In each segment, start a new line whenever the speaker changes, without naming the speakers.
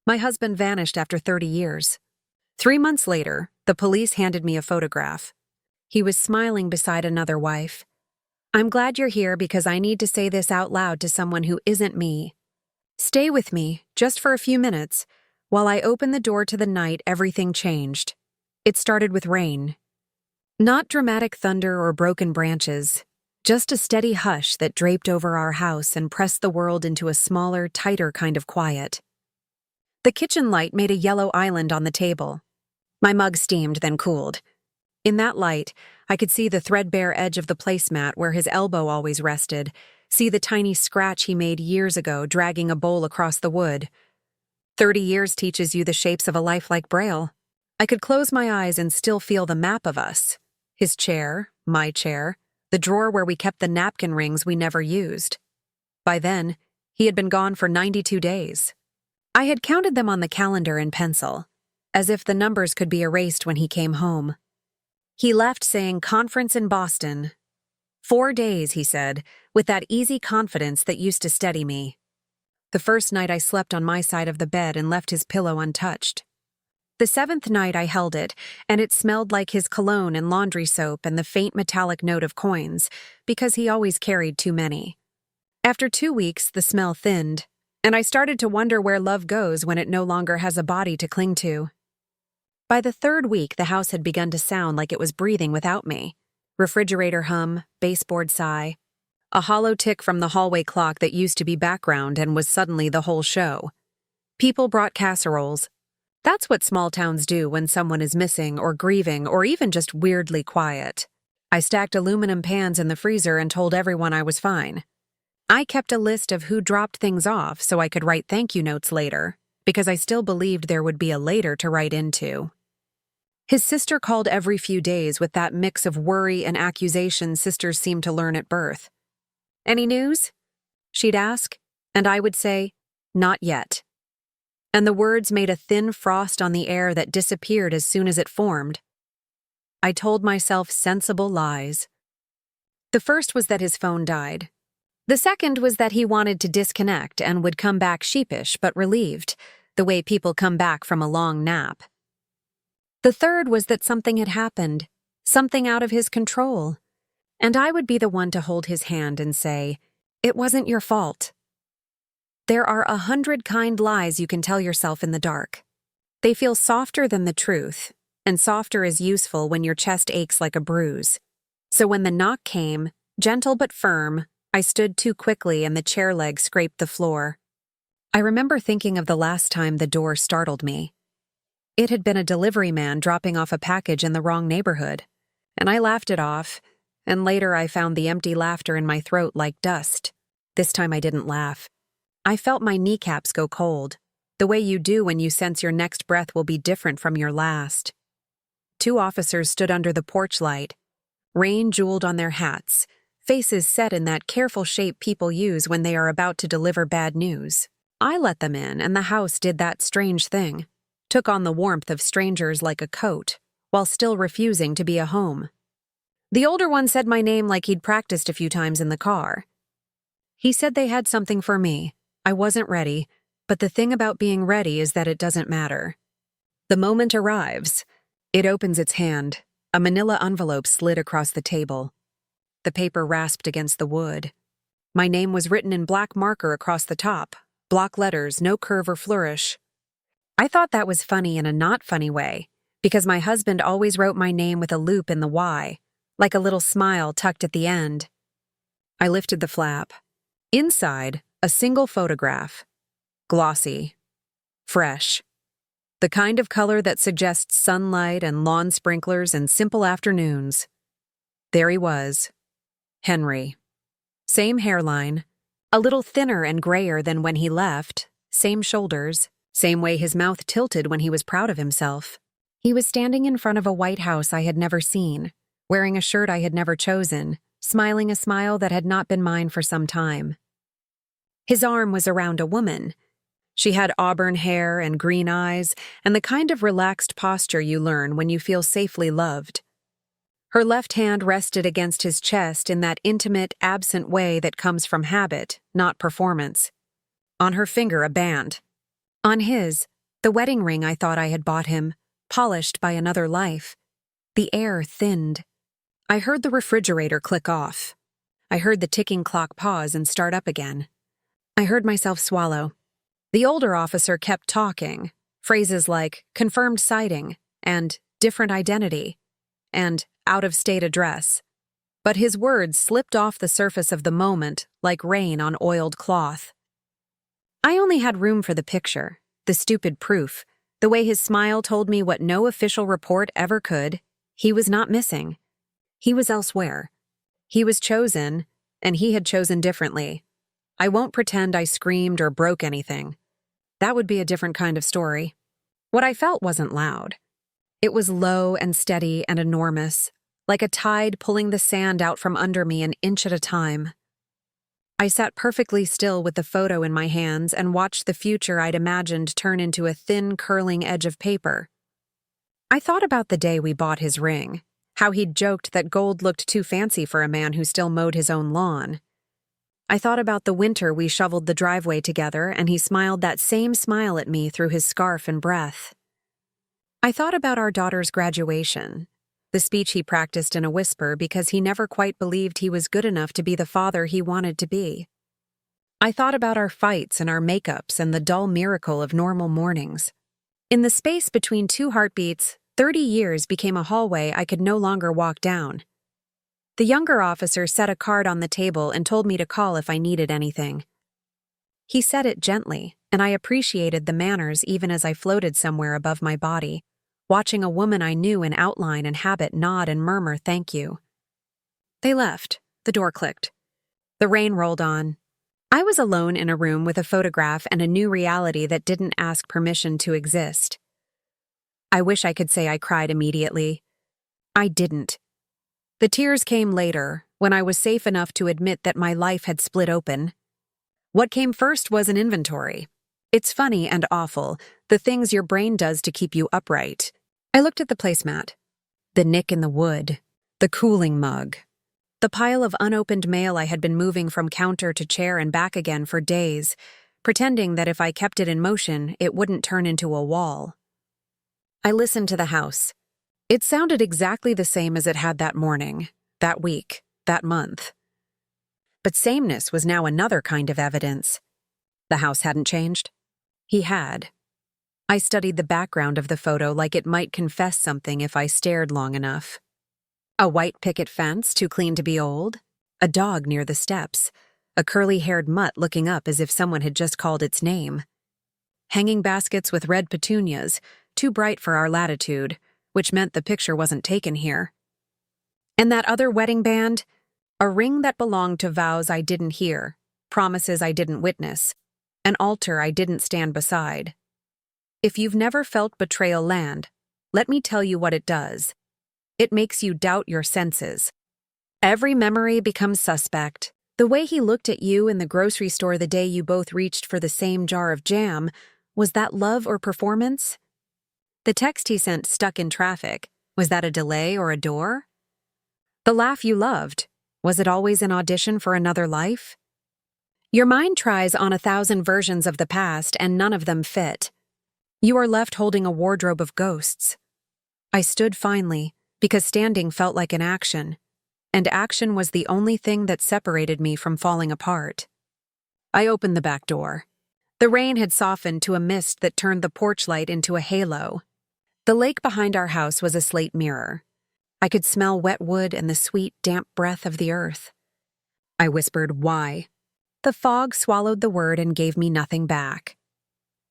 My husband vanished after 30 years. 3 months later, the police handed me a photograph. He was smiling beside another wife. I'm glad you're here because I need to say this out loud to someone who isn't me. Stay with me, just for a few minutes. While I opened the door to the night, everything changed. It started with rain. Not dramatic thunder or broken branches, just a steady hush that draped over our house and pressed the world into a smaller, tighter kind of quiet. The kitchen light made a yellow island on the table. My mug steamed, then cooled. In that light, I could see the threadbare edge of the placemat where his elbow always rested, see the tiny scratch he made years ago dragging a bowl across the wood. 30 years teaches you the shapes of a life like Braille. I could close my eyes and still feel the map of us. His chair, my chair, the drawer where we kept the napkin rings we never used. By then, he had been gone for 92 days. I had counted them on the calendar in pencil, as if the numbers could be erased when he came home. He left saying conference in Boston. 4 days, he said, with that easy confidence that used to steady me. The first night I slept on my side of the bed and left his pillow untouched. The 7th night I held it, and it smelled like his cologne and laundry soap and the faint metallic note of coins, because he always carried too many. After 2 weeks, the smell thinned, and I started to wonder where love goes when it no longer has a body to cling to. By the 3rd week, the house had begun to sound like it was breathing without me. Refrigerator hum, baseboard sigh, a hollow tick from the hallway clock that used to be background and was suddenly the whole show. People brought casseroles. That's what small towns do when someone is missing or grieving or even just weirdly quiet. I stacked aluminum pans in the freezer and told everyone I was fine. I kept a list of who dropped things off so I could write thank you notes later, because I still believed there would be a later to write into. His sister called every few days with that mix of worry and accusation sisters seem to learn at birth. Any news? She'd ask, and I would say, not yet. And the words made a thin frost on the air that disappeared as soon as it formed. I told myself sensible lies. The first was that his phone died. The second was that he wanted to disconnect and would come back sheepish but relieved, the way people come back from a long nap. The third was that something had happened, something out of his control, and I would be the one to hold his hand and say, "It wasn't your fault." There are 100 kind lies you can tell yourself in the dark. They feel softer than the truth, and softer is useful when your chest aches like a bruise. So when the knock came, gentle but firm, I stood too quickly and the chair leg scraped the floor. I remember thinking of the last time the door startled me. It had been a delivery man dropping off a package in the wrong neighborhood, and I laughed it off, and later I found the empty laughter in my throat like dust. This time I didn't laugh. I felt my kneecaps go cold, the way you do when you sense your next breath will be different from your last. 2 officers stood under the porch light, rain jeweled on their hats, faces set in that careful shape people use when they are about to deliver bad news. I let them in, and the house did that strange thing, took on the warmth of strangers like a coat, while still refusing to be a home. The older one said my name like he'd practiced a few times in the car. He said they had something for me. I wasn't ready, but the thing about being ready is that it doesn't matter. The moment arrives. It opens its hand. A manila envelope slid across the table. The paper rasped against the wood. My name was written in black marker across the top. Block letters, no curve or flourish. I thought that was funny in a not funny way, because my husband always wrote my name with a loop in the Y, like a little smile tucked at the end. I lifted the flap. Inside, a single photograph. Glossy. Fresh. The kind of color that suggests sunlight and lawn sprinklers and simple afternoons. There he was. Henry. Same hairline. A little thinner and grayer than when he left. Same shoulders. Same way his mouth tilted when he was proud of himself. He was standing in front of a White House I had never seen, wearing a shirt I had never chosen, smiling a smile that had not been mine for some time. His arm was around a woman. She had auburn hair and green eyes and the kind of relaxed posture you learn when you feel safely loved. Her left hand rested against his chest in that intimate, absent way that comes from habit, not performance. On her finger, a band. On his, The wedding ring I thought I had bought him, polished by another life. The air thinned. I heard the refrigerator click off. I heard the ticking clock pause and start up again. I heard myself swallow. The older officer kept talking, phrases like confirmed sighting and different identity and out-of-state address. But his words slipped off the surface of the moment like rain on oiled cloth. I only had room for the picture, the stupid proof, the way his smile told me what no official report ever could. He was not missing. He was elsewhere. He was chosen, and he had chosen differently. I won't pretend I screamed or broke anything. That would be a different kind of story. What I felt wasn't loud. It was low and steady and enormous, like a tide pulling the sand out from under me an inch at a time. I sat perfectly still with the photo in my hands and watched the future I'd imagined turn into a thin, curling edge of paper. I thought about the day we bought his ring, how he'd joked that gold looked too fancy for a man who still mowed his own lawn. I thought about the winter we shoveled the driveway together and he smiled that same smile at me through his scarf and breath. I thought about our daughter's graduation, the speech he practiced in a whisper because he never quite believed he was good enough to be the father he wanted to be. I thought about our fights and our makeups and the dull miracle of normal mornings. In the space between two heartbeats, 30 years became a hallway I could no longer walk down. The younger officer set a card on the table and told me to call if I needed anything. He said it gently, and I appreciated the manners even as I floated somewhere above my body, watching a woman I knew in outline and habit nod and murmur thank you. They left. The door clicked. The rain rolled on. I was alone in a room with a photograph and a new reality that didn't ask permission to exist. I wish I could say I cried immediately. I didn't. The tears came later, when I was safe enough to admit that my life had split open. What came first was an inventory. It's funny and awful, the things your brain does to keep you upright. I looked at the placemat. The nick in the wood. The cooling mug. The pile of unopened mail I had been moving from counter to chair and back again for days, pretending that if I kept it in motion, it wouldn't turn into a wall. I listened to the house. It sounded exactly the same as it had that morning, that week, that month. But sameness was now another kind of evidence. The house hadn't changed. He had. I studied the background of the photo like it might confess something if I stared long enough. A white picket fence too clean to be old, a dog near the steps, a curly-haired mutt looking up as if someone had just called its name. Hanging baskets with red petunias, too bright for our latitude, which meant the picture wasn't taken here. And that other wedding band? A ring that belonged to vows I didn't hear, promises I didn't witness, an altar I didn't stand beside. If you've never felt betrayal land, let me tell you what it does. It makes you doubt your senses. Every memory becomes suspect. The way he looked at you in the grocery store the day you both reached for the same jar of jam, was that love or performance? The text he sent stuck in traffic, was that a delay or a door? The laugh you loved, was it always an audition for another life? Your mind tries on 1,000 versions of the past and none of them fit. You are left holding a wardrobe of ghosts. I stood finally, because standing felt like an action, and action was the only thing that separated me from falling apart. I opened the back door. The rain had softened to a mist that turned the porch light into a halo. The lake behind our house was a slate mirror. I could smell wet wood and the sweet, damp breath of the earth. I whispered, "Why?" The fog swallowed the word and gave me nothing back.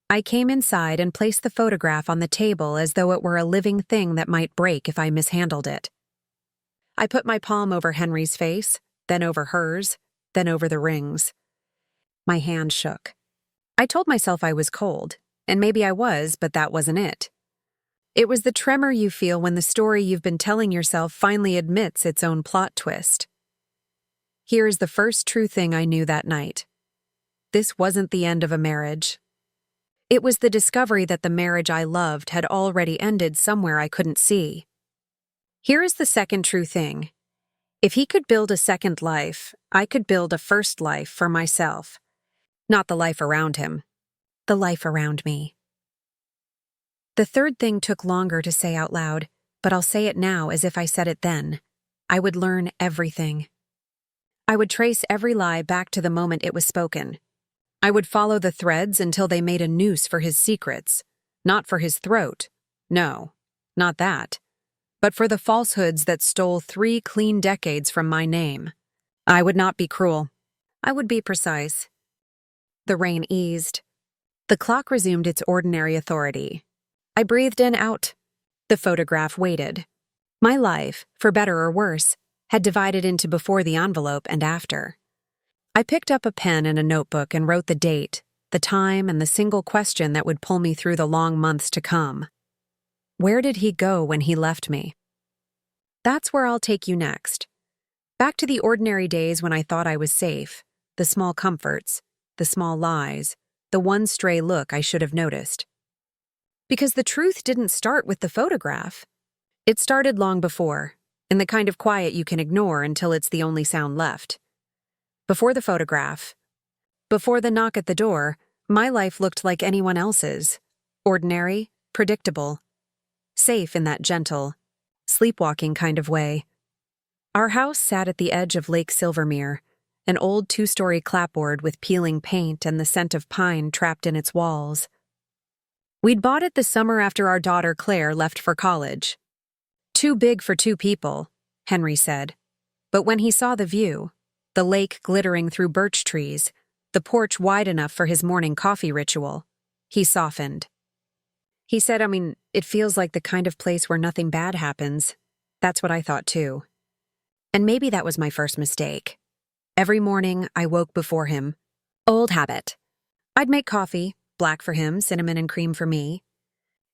I came inside and placed the photograph on the table as though it were a living thing that might break if I mishandled it. I put my palm over Henry's face, then over hers, then over the rings. My hand shook. I told myself I was cold, and maybe I was, but that wasn't it. It was the tremor you feel when the story you've been telling yourself finally admits its own plot twist. Here is the first true thing I knew that night. This wasn't the end of a marriage. It was the discovery that the marriage I loved had already ended somewhere I couldn't see. Here is the second true thing. If he could build a second life, I could build a first life for myself. Not the life around him, the life around me. The third thing took longer to say out loud, but I'll say it now as if I said it then. I would learn everything. I would trace every lie back to the moment it was spoken. I would follow the threads until they made a noose for his secrets, not for his throat. No, not that. But for the falsehoods that stole 3 clean decades from my name. I would not be cruel. I would be precise. The rain eased. The clock resumed its ordinary authority. I breathed in, out. The photograph waited. My life, for better or worse, had divided into before the envelope and after. I picked up a pen and a notebook and wrote the date, the time, and the single question that would pull me through the long months to come. Where did he go when he left me? That's where I'll take you next. Back to the ordinary days when I thought I was safe, the small comforts, the small lies, the one stray look I should have noticed. Because the truth didn't start with the photograph. It started long before, in the kind of quiet you can ignore until it's the only sound left. Before the photograph, before the knock at the door, my life looked like anyone else's. Ordinary, predictable, safe in that gentle, sleepwalking kind of way. Our house sat at the edge of Lake Silvermere, an old 2-story clapboard with peeling paint and the scent of pine trapped in its walls. We'd bought it the summer after our daughter Claire left for college. Too big for 2 people, Henry said. But when he saw the view, the lake glittering through birch trees, the porch wide enough for his morning coffee ritual, he softened. He said, it feels like the kind of place where nothing bad happens. That's what I thought too. And maybe that was my first mistake. Every morning, I woke before him. Old habit. I'd make coffee, black for him, cinnamon and cream for me.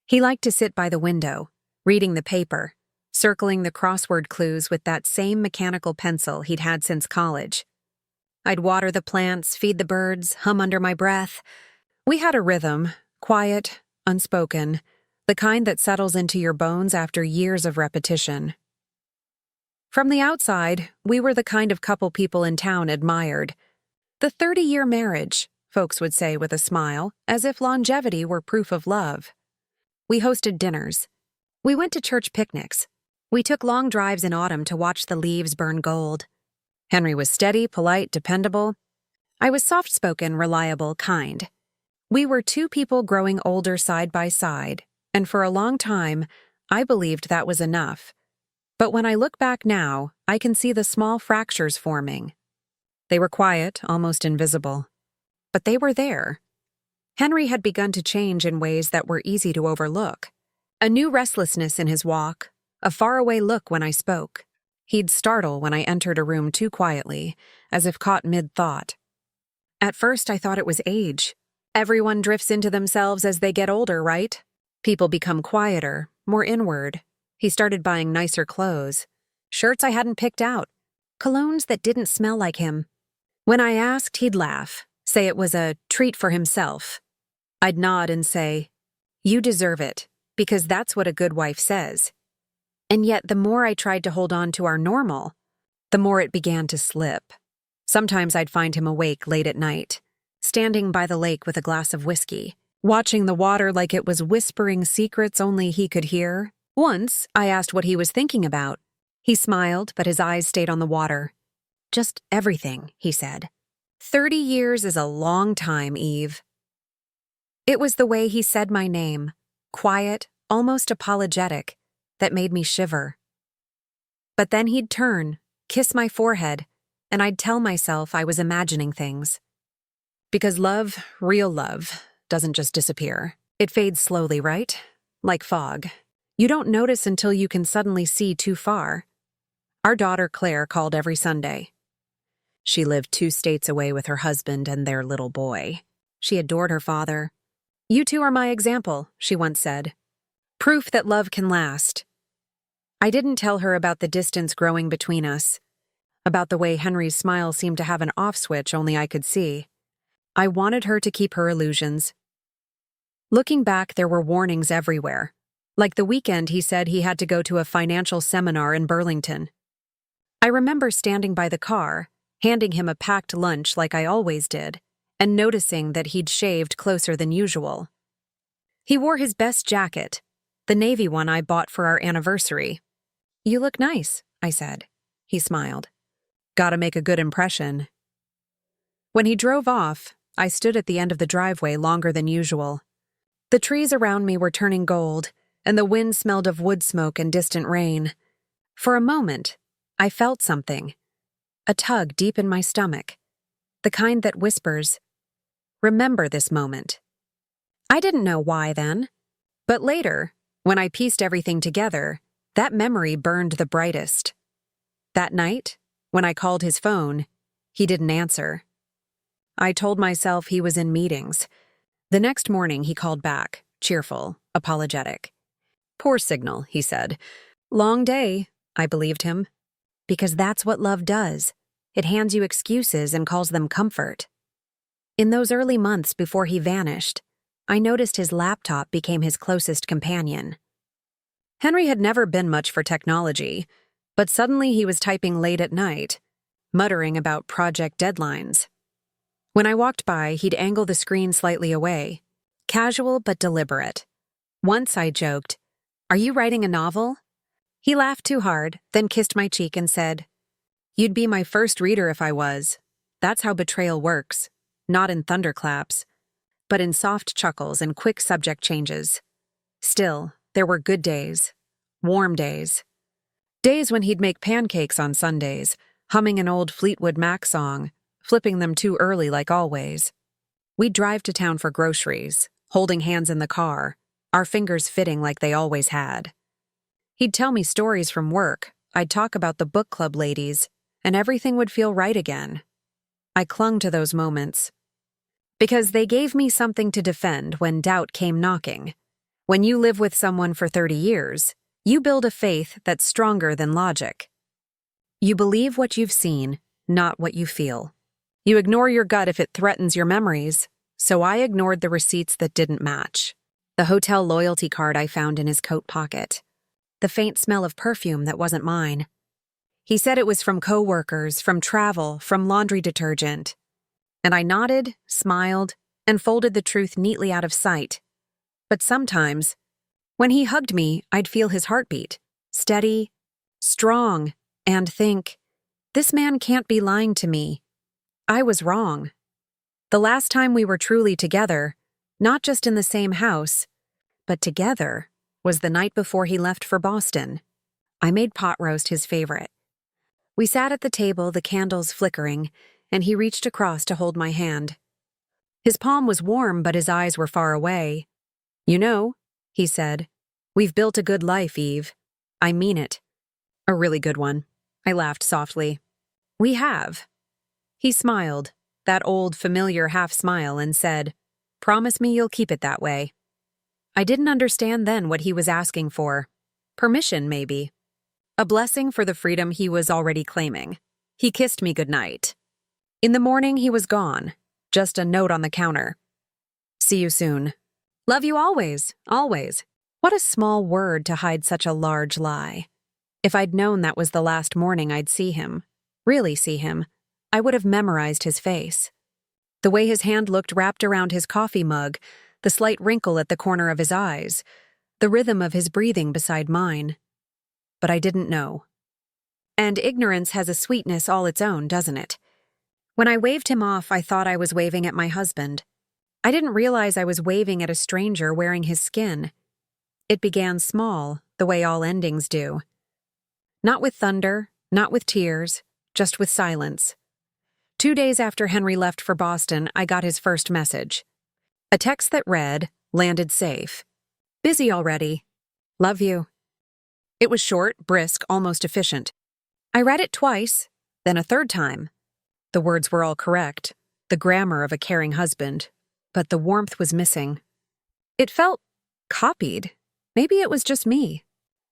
He liked to sit by the window, reading the paper, circling the crossword clues with that same mechanical pencil he'd had since college. I'd water the plants, feed the birds, hum under my breath. We had a rhythm, quiet, unspoken, the kind that settles into your bones after years of repetition. From the outside, we were the kind of couple people in town admired. The 30-year marriage, folks would say with a smile, as if longevity were proof of love. We hosted dinners. We went to church picnics. We took long drives in autumn to watch the leaves burn gold. Henry was steady, polite, dependable. I was soft-spoken, reliable, kind. We were 2 people growing older side by side, and for a long time, I believed that was enough. But when I look back now, I can see the small fractures forming. They were quiet, almost invisible. But they were there. Henry had begun to change in ways that were easy to overlook. A new restlessness in his walk, a faraway look when I spoke. He'd startle when I entered a room too quietly, as if caught mid-thought. At first, I thought it was age. Everyone drifts into themselves as they get older, right? People become quieter, more inward. He started buying nicer clothes, shirts I hadn't picked out, colognes that didn't smell like him. When I asked, he'd laugh, say it was a treat for himself. I'd nod and say, "You deserve it, because that's what a good wife says." And yet the more I tried to hold on to our normal, the more it began to slip. Sometimes I'd find him awake late at night, standing by the lake with a glass of whiskey, watching the water like it was whispering secrets only he could hear. Once, I asked what he was thinking about. He smiled, but his eyes stayed on the water. "Just everything," he said. 30 years is a long time, Eve. It was the way he said my name, quiet, almost apologetic, that made me shiver. But then he'd turn, kiss my forehead, and I'd tell myself I was imagining things. Because love, real love, doesn't just disappear. It fades slowly, right? Like fog. You don't notice until you can suddenly see too far. Our daughter Claire called every Sunday. She lived 2 states away with her husband and their little boy. She adored her father. "You 2 are my example," she once said. "Proof that love can last." I didn't tell her about the distance growing between us, about the way Henry's smile seemed to have an off switch only I could see. I wanted her to keep her illusions. Looking back, there were warnings everywhere. Like the weekend he said he had to go to a financial seminar in Burlington. I remember standing by the car, handing him a packed lunch like I always did, and noticing that he'd shaved closer than usual. He wore his best jacket, the navy one I bought for our anniversary. "You look nice," I said. He smiled. "Gotta make a good impression." When he drove off, I stood at the end of the driveway longer than usual. The trees around me were turning gold, and the wind smelled of wood smoke and distant rain. For a moment, I felt something. A tug deep in my stomach. The kind that whispers, "Remember this moment." I didn't know why then. But later, when I pieced everything together, that memory burned the brightest. That night, when I called his phone, he didn't answer. I told myself he was in meetings. The next morning he called back, cheerful, apologetic. "Poor signal," he said. "Long day," I believed him. Because that's what love does. It hands you excuses and calls them comfort. In those early months before he vanished, I noticed his laptop became his closest companion. Henry had never been much for technology, but suddenly he was typing late at night, muttering about project deadlines. When I walked by, he'd angle the screen slightly away, casual but deliberate. Once I joked, "Are you writing a novel?" He laughed too hard, then kissed my cheek and said, "You'd be my first reader if I was. That's how betrayal works, not in thunderclaps, but in soft chuckles and quick subject changes." Still, there were good days, warm days. Days when he'd make pancakes on Sundays, humming an old Fleetwood Mac song, flipping them too early like always. We'd drive to town for groceries, holding hands in the car, our fingers fitting like they always had. He'd tell me stories from work, I'd talk about the book club ladies, and everything would feel right again. I clung to those moments. Because they gave me something to defend when doubt came knocking. When you live with someone for 30 years, you build a faith that's stronger than logic. You believe what you've seen, not what you feel. You ignore your gut if it threatens your memories, so I ignored the receipts that didn't match. The hotel loyalty card I found in his coat pocket. The faint smell of perfume that wasn't mine. He said it was from coworkers, from travel, from laundry detergent. And I nodded, smiled, and folded the truth neatly out of sight. But sometimes, when he hugged me, I'd feel his heartbeat, steady, strong, and think, this man can't be lying to me. I was wrong. The last time we were truly together, not just in the same house, but together, was the night before he left for Boston. I made pot roast his favorite. We sat at the table, the candles flickering, and he reached across to hold my hand. His palm was warm, but his eyes were far away. "You know," he said, "we've built a good life, Eve. I mean it. A really good one." I laughed softly. "We have." He smiled, that old familiar half-smile, and said, "Promise me you'll keep it that way." I didn't understand then what he was asking for. Permission, maybe. A blessing for the freedom he was already claiming. He kissed me goodnight. In the morning, he was gone. Just a note on the counter. "See you soon. Love you always, always." What a small word to hide such a large lie. If I'd known that was the last morning I'd see him, really see him, I would have memorized his face. The way his hand looked wrapped around his coffee mug, the slight wrinkle at the corner of his eyes, the rhythm of his breathing beside mine. But I didn't know. And ignorance has a sweetness all its own, doesn't it? When I waved him off, I thought I was waving at my husband. I didn't realize I was waving at a stranger wearing his skin. It began small, the way all endings do. Not with thunder, not with tears, just with silence. 2 days after Henry left for Boston, I got his first message. A text that read, "Landed safe. Busy already. Love you." It was short, brisk, almost efficient. I read it twice, then a third time. The words were all correct, the grammar of a caring husband, but the warmth was missing. It felt copied. Maybe it was just me.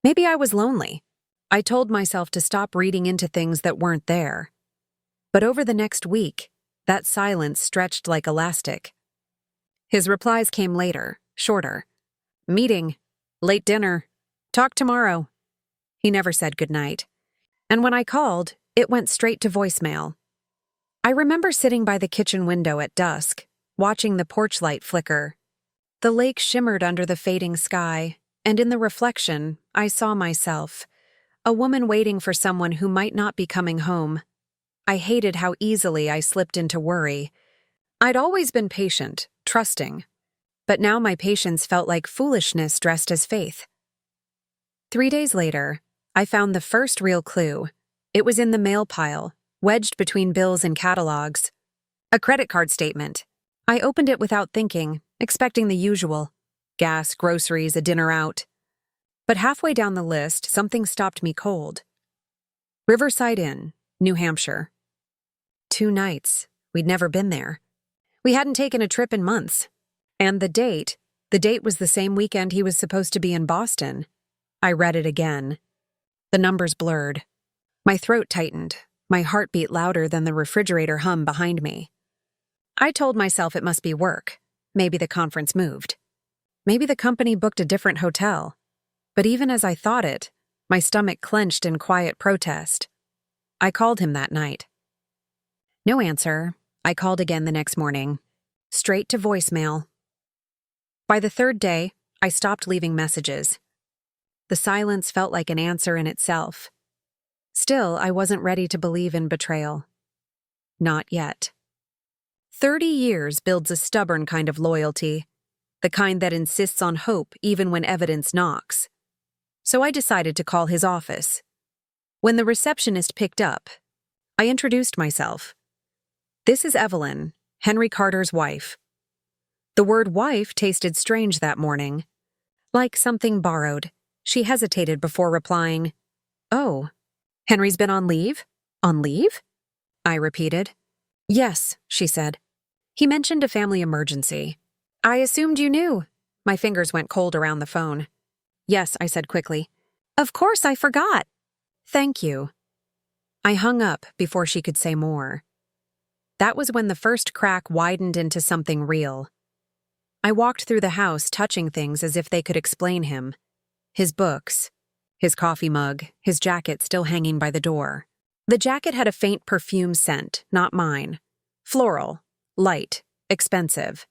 Maybe I was lonely. I told myself to stop reading into things that weren't there. But over the next week, that silence stretched like elastic. His replies came later, shorter. "Meeting. Late dinner. Talk tomorrow." He never said goodnight. And when I called, it went straight to voicemail. I remember sitting by the kitchen window at dusk, watching the porch light flicker. The lake shimmered under the fading sky, and in the reflection, I saw myself, a woman waiting for someone who might not be coming home. I hated how easily I slipped into worry. I'd always been patient, trusting, but now my patience felt like foolishness dressed as faith. 3 days later, I found the first real clue. It was in the mail pile, wedged between bills and catalogs. A credit card statement. I opened it without thinking, expecting the usual. Gas, groceries, a dinner out. But halfway down the list, something stopped me cold. Riverside Inn, New Hampshire. 2 nights. We'd never been there. We hadn't taken a trip in months. And the date was the same weekend he was supposed to be in Boston. I read it again. The numbers blurred. My throat tightened, my heart beat louder than the refrigerator hum behind me. I told myself it must be work. Maybe the conference moved. Maybe the company booked a different hotel. But even as I thought it, my stomach clenched in quiet protest. I called him that night. No answer. I called again the next morning. Straight to voicemail. By the 3rd day, I stopped leaving messages. The silence felt like an answer in itself. Still, I wasn't ready to believe in betrayal. Not yet. 30 years builds a stubborn kind of loyalty, the kind that insists on hope even when evidence knocks. So I decided to call his office. When the receptionist picked up, I introduced myself. This is Evelyn, Henry Carter's wife. The word wife tasted strange that morning. Like something borrowed, she hesitated before replying, "Oh, Henry's been on leave? On leave?" I repeated. "Yes," she said. "He mentioned a family emergency." "I assumed you knew." My fingers went cold around the phone. "Yes," I said quickly. "Of course, I forgot." "Thank you." I hung up before she could say more. That was when the first crack widened into something real. I walked through the house touching things as if they could explain him. His books, his coffee mug, his jacket still hanging by the door. The jacket had a faint perfume scent, not mine. Floral, light, expensive.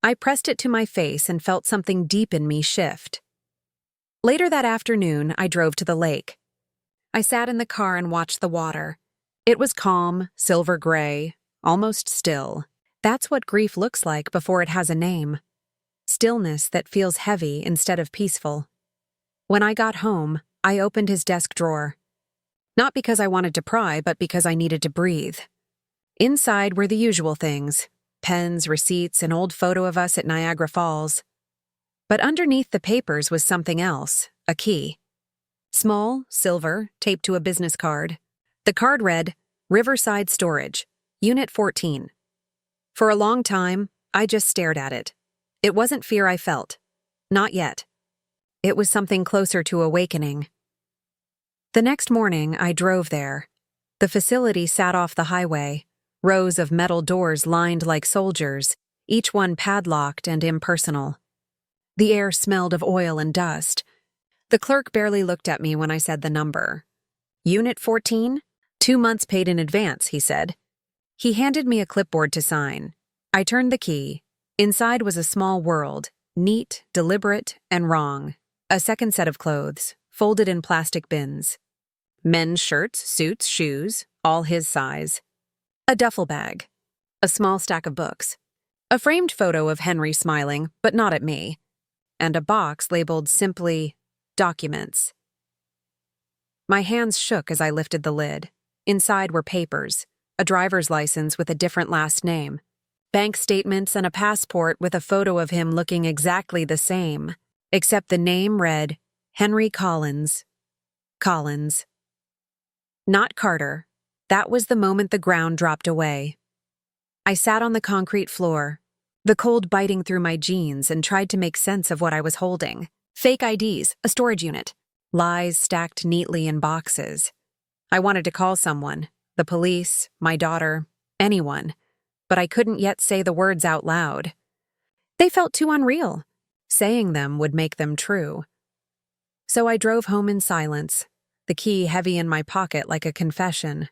I pressed it to my face and felt something deep in me shift. Later that afternoon, I drove to the lake. I sat in the car and watched the water. It was calm, silver gray, almost still. That's what grief looks like before it has a name. Stillness that feels heavy instead of peaceful. When I got home, I opened his desk drawer. Not because I wanted to pry, but because I needed to breathe. Inside were the usual things: pens, receipts, an old photo of us at Niagara Falls. But underneath the papers was something else, a key. Small, silver, taped to a business card. The card read, "Riverside Storage, Unit 14. For a long time, I just stared at it. It wasn't fear I felt. Not yet. It was something closer to awakening. The next morning, I drove there. The facility sat off the highway, rows of metal doors lined like soldiers, each one padlocked and impersonal. The air smelled of oil and dust. The clerk barely looked at me when I said the number. "Unit 14? 2 months paid in advance," he said. He handed me a clipboard to sign. I turned the key. Inside was a small world, neat, deliberate, and wrong. A second set of clothes, folded in plastic bins. Men's shirts, suits, shoes, all his size. A duffel bag. A small stack of books. A framed photo of Henry smiling, but not at me. And a box labeled simply, "Documents." My hands shook as I lifted the lid. Inside were papers, a driver's license with a different last name, bank statements, and a passport with a photo of him looking exactly the same, except the name read Henry Collins. Collins. Not Carter. That was the moment the ground dropped away. I sat on the concrete floor, the cold biting through my jeans, and tried to make sense of what I was holding. Fake IDs, a storage unit, lies stacked neatly in boxes. I wanted to call someone, the police, my daughter, anyone, but I couldn't yet say the words out loud. They felt too unreal. Saying them would make them true. So I drove home in silence, the key heavy in my pocket like a confession.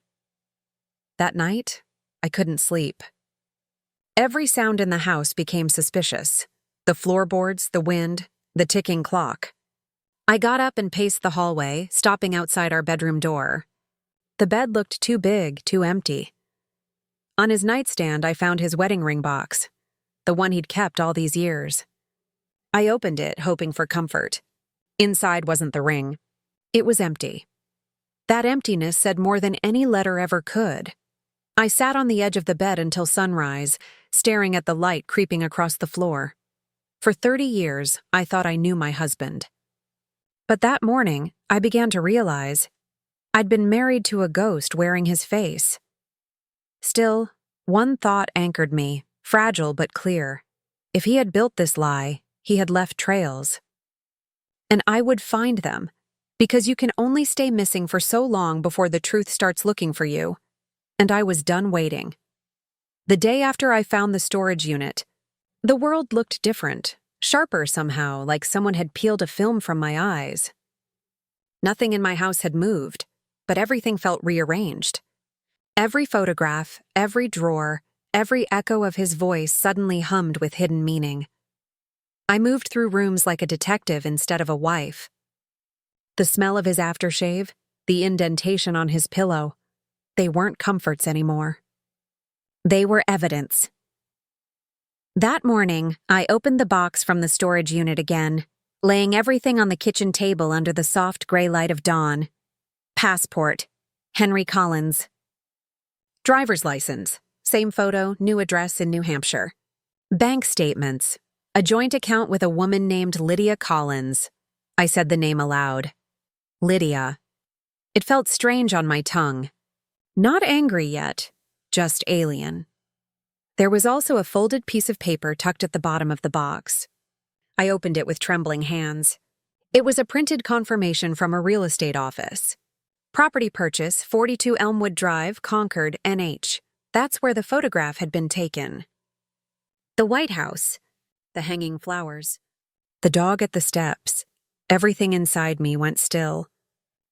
That night, I couldn't sleep. Every sound in the house became suspicious. The floorboards, the wind, the ticking clock. I got up and paced the hallway, stopping outside our bedroom door. The bed looked too big, too empty. On his nightstand, I found his wedding ring box, the one he'd kept all these years. I opened it, hoping for comfort. Inside wasn't the ring. It was empty. That emptiness said more than any letter ever could. I sat on the edge of the bed until sunrise, staring at the light creeping across the floor. For 30 years, I thought I knew my husband. But that morning, I began to realize I'd been married to a ghost wearing his face. Still, one thought anchored me, fragile but clear. If he had built this lie, he had left trails. And I would find them, because you can only stay missing for so long before the truth starts looking for you. And I was done waiting. The day after I found the storage unit, the world looked different, sharper somehow, like someone had peeled a film from my eyes. Nothing in my house had moved, but everything felt rearranged. Every photograph, every drawer, every echo of his voice suddenly hummed with hidden meaning. I moved through rooms like a detective instead of a wife. The smell of his aftershave, the indentation on his pillow, they weren't comforts anymore. They were evidence. That morning, I opened the box from the storage unit again, laying everything on the kitchen table under the soft gray light of dawn. Passport, Henry Collins. Driver's license, same photo, new address in New Hampshire. Bank statements, a joint account with a woman named Lydia Collins. I said the name aloud. Lydia. It felt strange on my tongue. Not angry yet, just alien. There was also a folded piece of paper tucked at the bottom of the box. I opened it with trembling hands. It was a printed confirmation from a real estate office. Property purchase, 42 Elmwood Drive, Concord, NH. That's where the photograph had been taken. The White House. The hanging flowers. The dog at the steps. Everything inside me went still.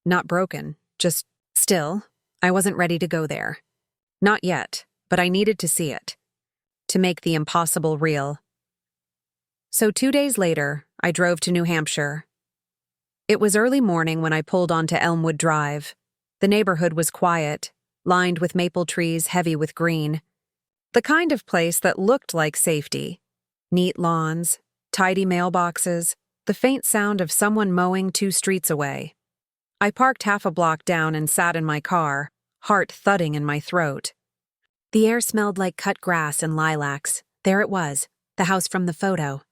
Not broken, just still. I wasn't ready to go there. Not yet, but I needed to see it. To make the impossible real. So 2 days later, I drove to New Hampshire. It was early morning when I pulled onto Elmwood Drive. The neighborhood was quiet, lined with maple trees heavy with green. The kind of place that looked like safety. Neat lawns, tidy mailboxes, the faint sound of someone mowing 2 streets away. I parked half a block down and sat in my car, heart thudding in my throat. The air smelled like cut grass and lilacs. There it was, the house from the photo.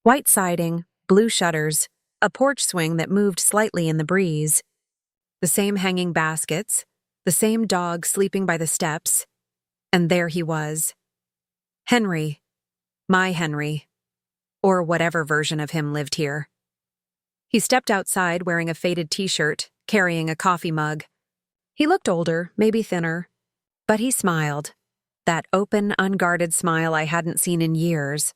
White siding, blue shutters, a porch swing that moved slightly in the breeze. The same hanging baskets, the same dog sleeping by the steps. And there he was. Henry. My Henry. Or whatever version of him lived here. He stepped outside wearing a faded t-shirt, carrying a coffee mug. He looked older, maybe thinner. But he smiled. That open, unguarded smile I hadn't seen in years.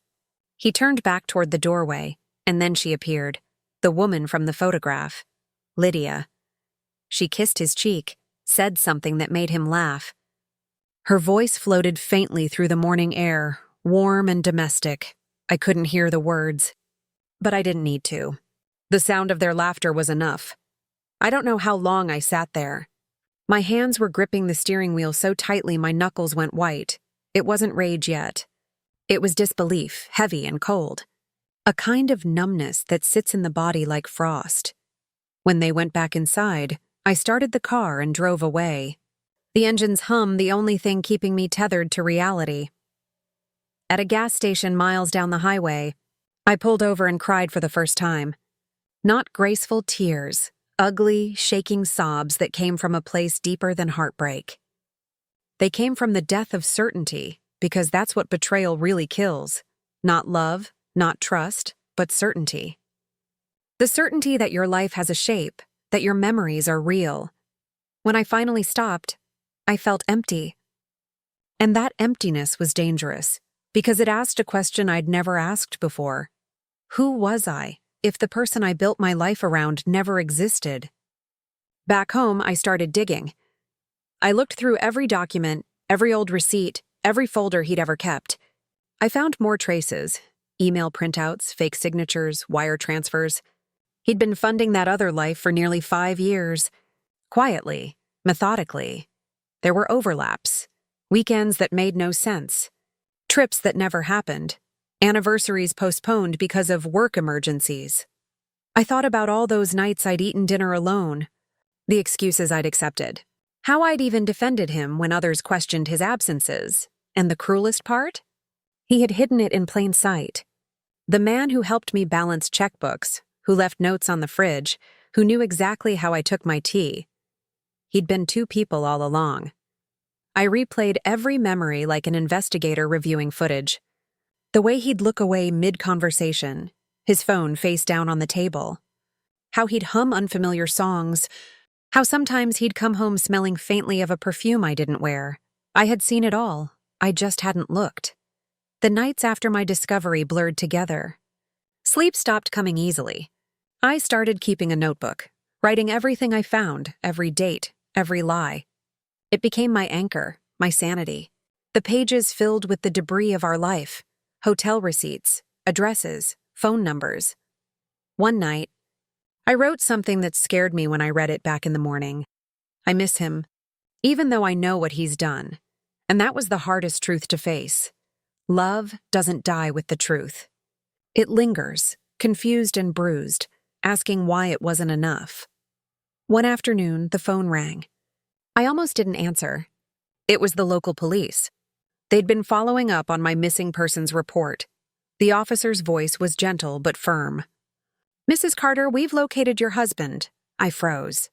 He turned back toward the doorway, and then she appeared. The woman from the photograph. Lydia. She kissed his cheek, said something that made him laugh. Her voice floated faintly through the morning air, warm and domestic. I couldn't hear the words. But I didn't need to. The sound of their laughter was enough. I don't know how long I sat there. My hands were gripping the steering wheel so tightly my knuckles went white. It wasn't rage yet. It was disbelief, heavy and cold. A kind of numbness that sits in the body like frost. When they went back inside, I started the car and drove away. The engine's hum, the only thing keeping me tethered to reality. At a gas station miles down the highway, I pulled over and cried for the first time. Not graceful tears. Ugly, shaking sobs that came from a place deeper than heartbreak. They came from the death of certainty, because that's what betrayal really kills. Not love, not trust, but certainty. The certainty that your life has a shape, that your memories are real. When I finally stopped, I felt empty. And that emptiness was dangerous, because it asked a question I'd never asked before. Who was I? If the person I built my life around never existed? Back home, I started digging. I looked through every document, every old receipt, every folder he'd ever kept. I found more traces, email printouts, fake signatures, wire transfers. He'd been funding that other life for nearly 5 years. Quietly, methodically. There were overlaps, weekends that made no sense, trips that never happened, anniversaries postponed because of work emergencies. I thought about all those nights I'd eaten dinner alone, the excuses I'd accepted, how I'd even defended him when others questioned his absences, and the cruelest part? He had hidden it in plain sight. The man who helped me balance checkbooks, who left notes on the fridge, who knew exactly how I took my tea. He'd been two people all along. I replayed every memory like an investigator reviewing footage. The way he'd look away mid-conversation, his phone face down on the table. How he'd hum unfamiliar songs. How sometimes he'd come home smelling faintly of a perfume I didn't wear. I had seen it all. I just hadn't looked. The nights after my discovery blurred together. Sleep stopped coming easily. I started keeping a notebook, writing everything I found, every date, every lie. It became my anchor, my sanity. The pages filled with the debris of our life, hotel receipts, addresses, phone numbers. One night, I wrote something that scared me when I read it back in the morning. I miss him, even though I know what he's done. And that was the hardest truth to face. Love doesn't die with the truth. It lingers, confused and bruised, asking why it wasn't enough. One afternoon, the phone rang. I almost didn't answer. It was the local police. They'd been following up on my missing persons report. The officer's voice was gentle but firm. "Mrs. Carter, we've located your husband." I froze.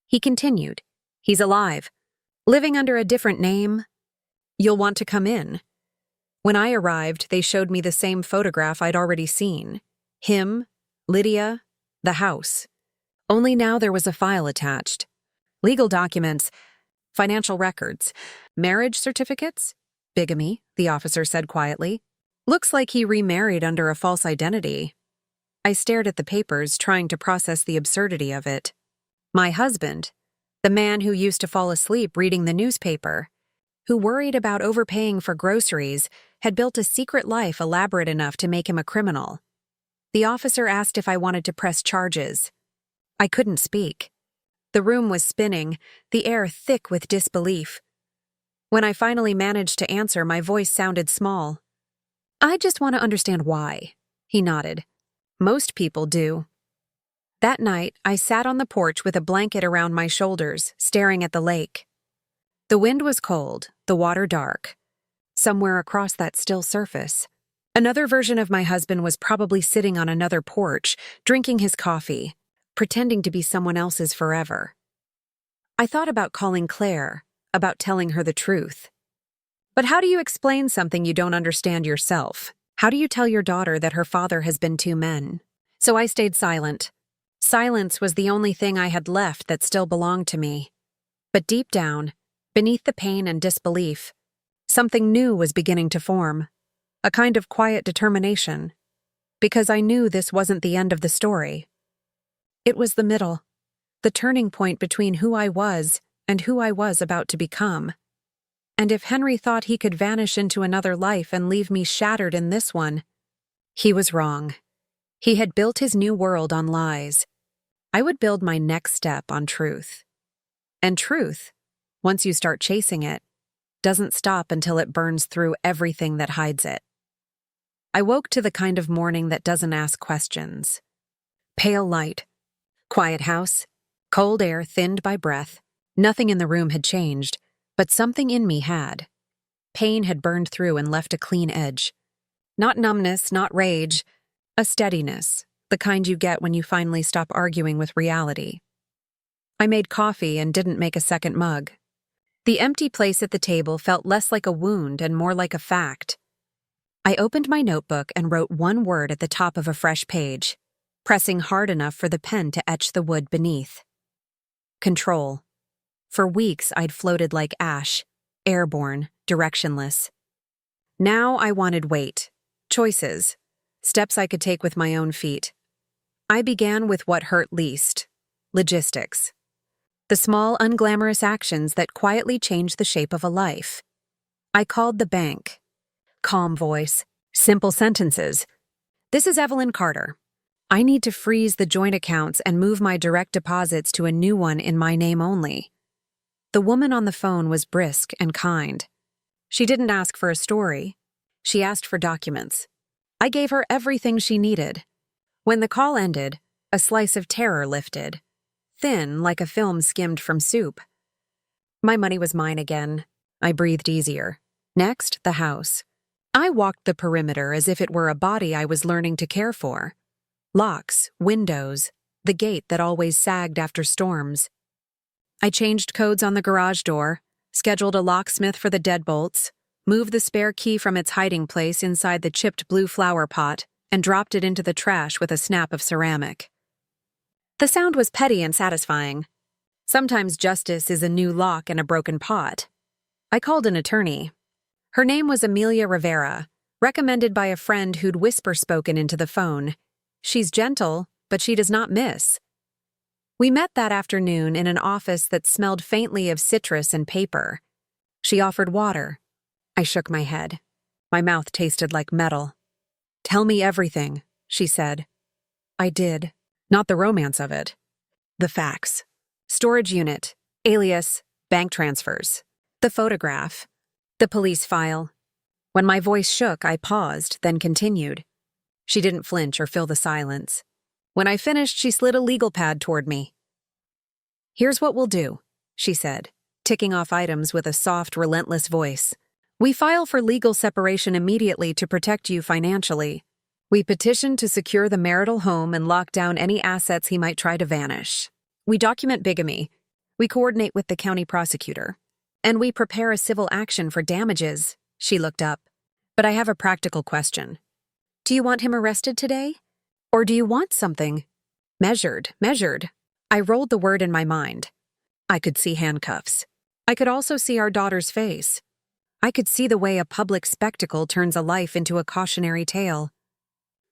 He continued. "He's alive. Living under a different name. You'll want to come in." When I arrived, they showed me the same photograph I'd already seen. Him, Lydia, the house. Only now there was a file attached. Legal documents, financial records, marriage certificates, bigamy, the officer said quietly. Looks like he remarried under a false identity. I stared at the papers, trying to process the absurdity of it. My husband, the man who used to fall asleep reading the newspaper, who worried about overpaying for groceries, had built a secret life elaborate enough to make him a criminal. The officer asked if I wanted to press charges. I couldn't speak. The room was spinning, the air thick with disbelief. When I finally managed to answer, my voice sounded small. "I just want to understand why," he nodded. "Most people do." That night, I sat on the porch with a blanket around my shoulders, staring at the lake. The wind was cold, the water dark. Somewhere across that still surface, another version of my husband was probably sitting on another porch, drinking his coffee, pretending to be someone else's forever. I thought about calling Claire, about telling her the truth. But how do you explain something you don't understand yourself? How do you tell your daughter that her father has been two men? So I stayed silent. Silence was the only thing I had left that still belonged to me. But deep down, beneath the pain and disbelief, something new was beginning to form. A kind of quiet determination. Because I knew this wasn't the end of the story. It was the middle, the turning point between who I was and who I was about to become. And if Henry thought he could vanish into another life and leave me shattered in this one, he was wrong. He had built his new world on lies. I would build my next step on truth. And truth, once you start chasing it, doesn't stop until it burns through everything that hides it. I woke to the kind of morning that doesn't ask questions. Pale light. Quiet house, cold air thinned by breath. Nothing in the room had changed, but something in me had. Pain had burned through and left a clean edge. Not numbness, not rage, a steadiness, the kind you get when you finally stop arguing with reality. I made coffee and didn't make a second mug. The empty place at the table felt less like a wound and more like a fact. I opened my notebook and wrote one word at the top of a fresh page, pressing hard enough for the pen to etch the wood beneath. Control. For weeks, I'd floated like ash, airborne, directionless. Now I wanted weight, choices, steps I could take with my own feet. I began with what hurt least, logistics. The small, unglamorous actions that quietly changed the shape of a life. I called the bank. Calm voice, simple sentences, This is Evelyn Carter. I need to freeze the joint accounts and move my direct deposits to a new one in my name only. The woman on the phone was brisk and kind. She didn't ask for a story. She asked for documents. I gave her everything she needed. When the call ended, a slice of terror lifted, thin like a film skimmed from soup. My money was mine again. I breathed easier. Next, the house. I walked the perimeter as if it were a body I was learning to care for. Locks, windows, the gate that always sagged after storms. I changed codes on the garage door, scheduled a locksmith for the deadbolts, moved the spare key from its hiding place inside the chipped blue flower pot, and dropped it into the trash with a snap of ceramic. The sound was petty and satisfying. Sometimes justice is a new lock and a broken pot. I called an attorney. Her name was Amelia Rivera, recommended by a friend who'd whisper-spoken into the phone. She's gentle, but she does not miss. We met that afternoon in an office that smelled faintly of citrus and paper. She offered water. I shook my head. My mouth tasted like metal. "Tell me everything," she said. I did. Not the romance of it. The facts. Storage unit, alias, bank transfers. The photograph. The police file. When my voice shook, I paused, then continued. She didn't flinch or fill the silence. When I finished, she slid a legal pad toward me. "Here's what we'll do," she said, ticking off items with a soft, relentless voice. "We file for legal separation immediately to protect you financially. We petition to secure the marital home and lock down any assets he might try to vanish. We document bigamy. We coordinate with the county prosecutor. And we prepare a civil action for damages." She looked up. "But I have a practical question. Do you want him arrested today? Or do you want something measured? I rolled the word in my mind. I could see handcuffs. I could also see our daughter's face. I could see the way a public spectacle turns a life into a cautionary tale.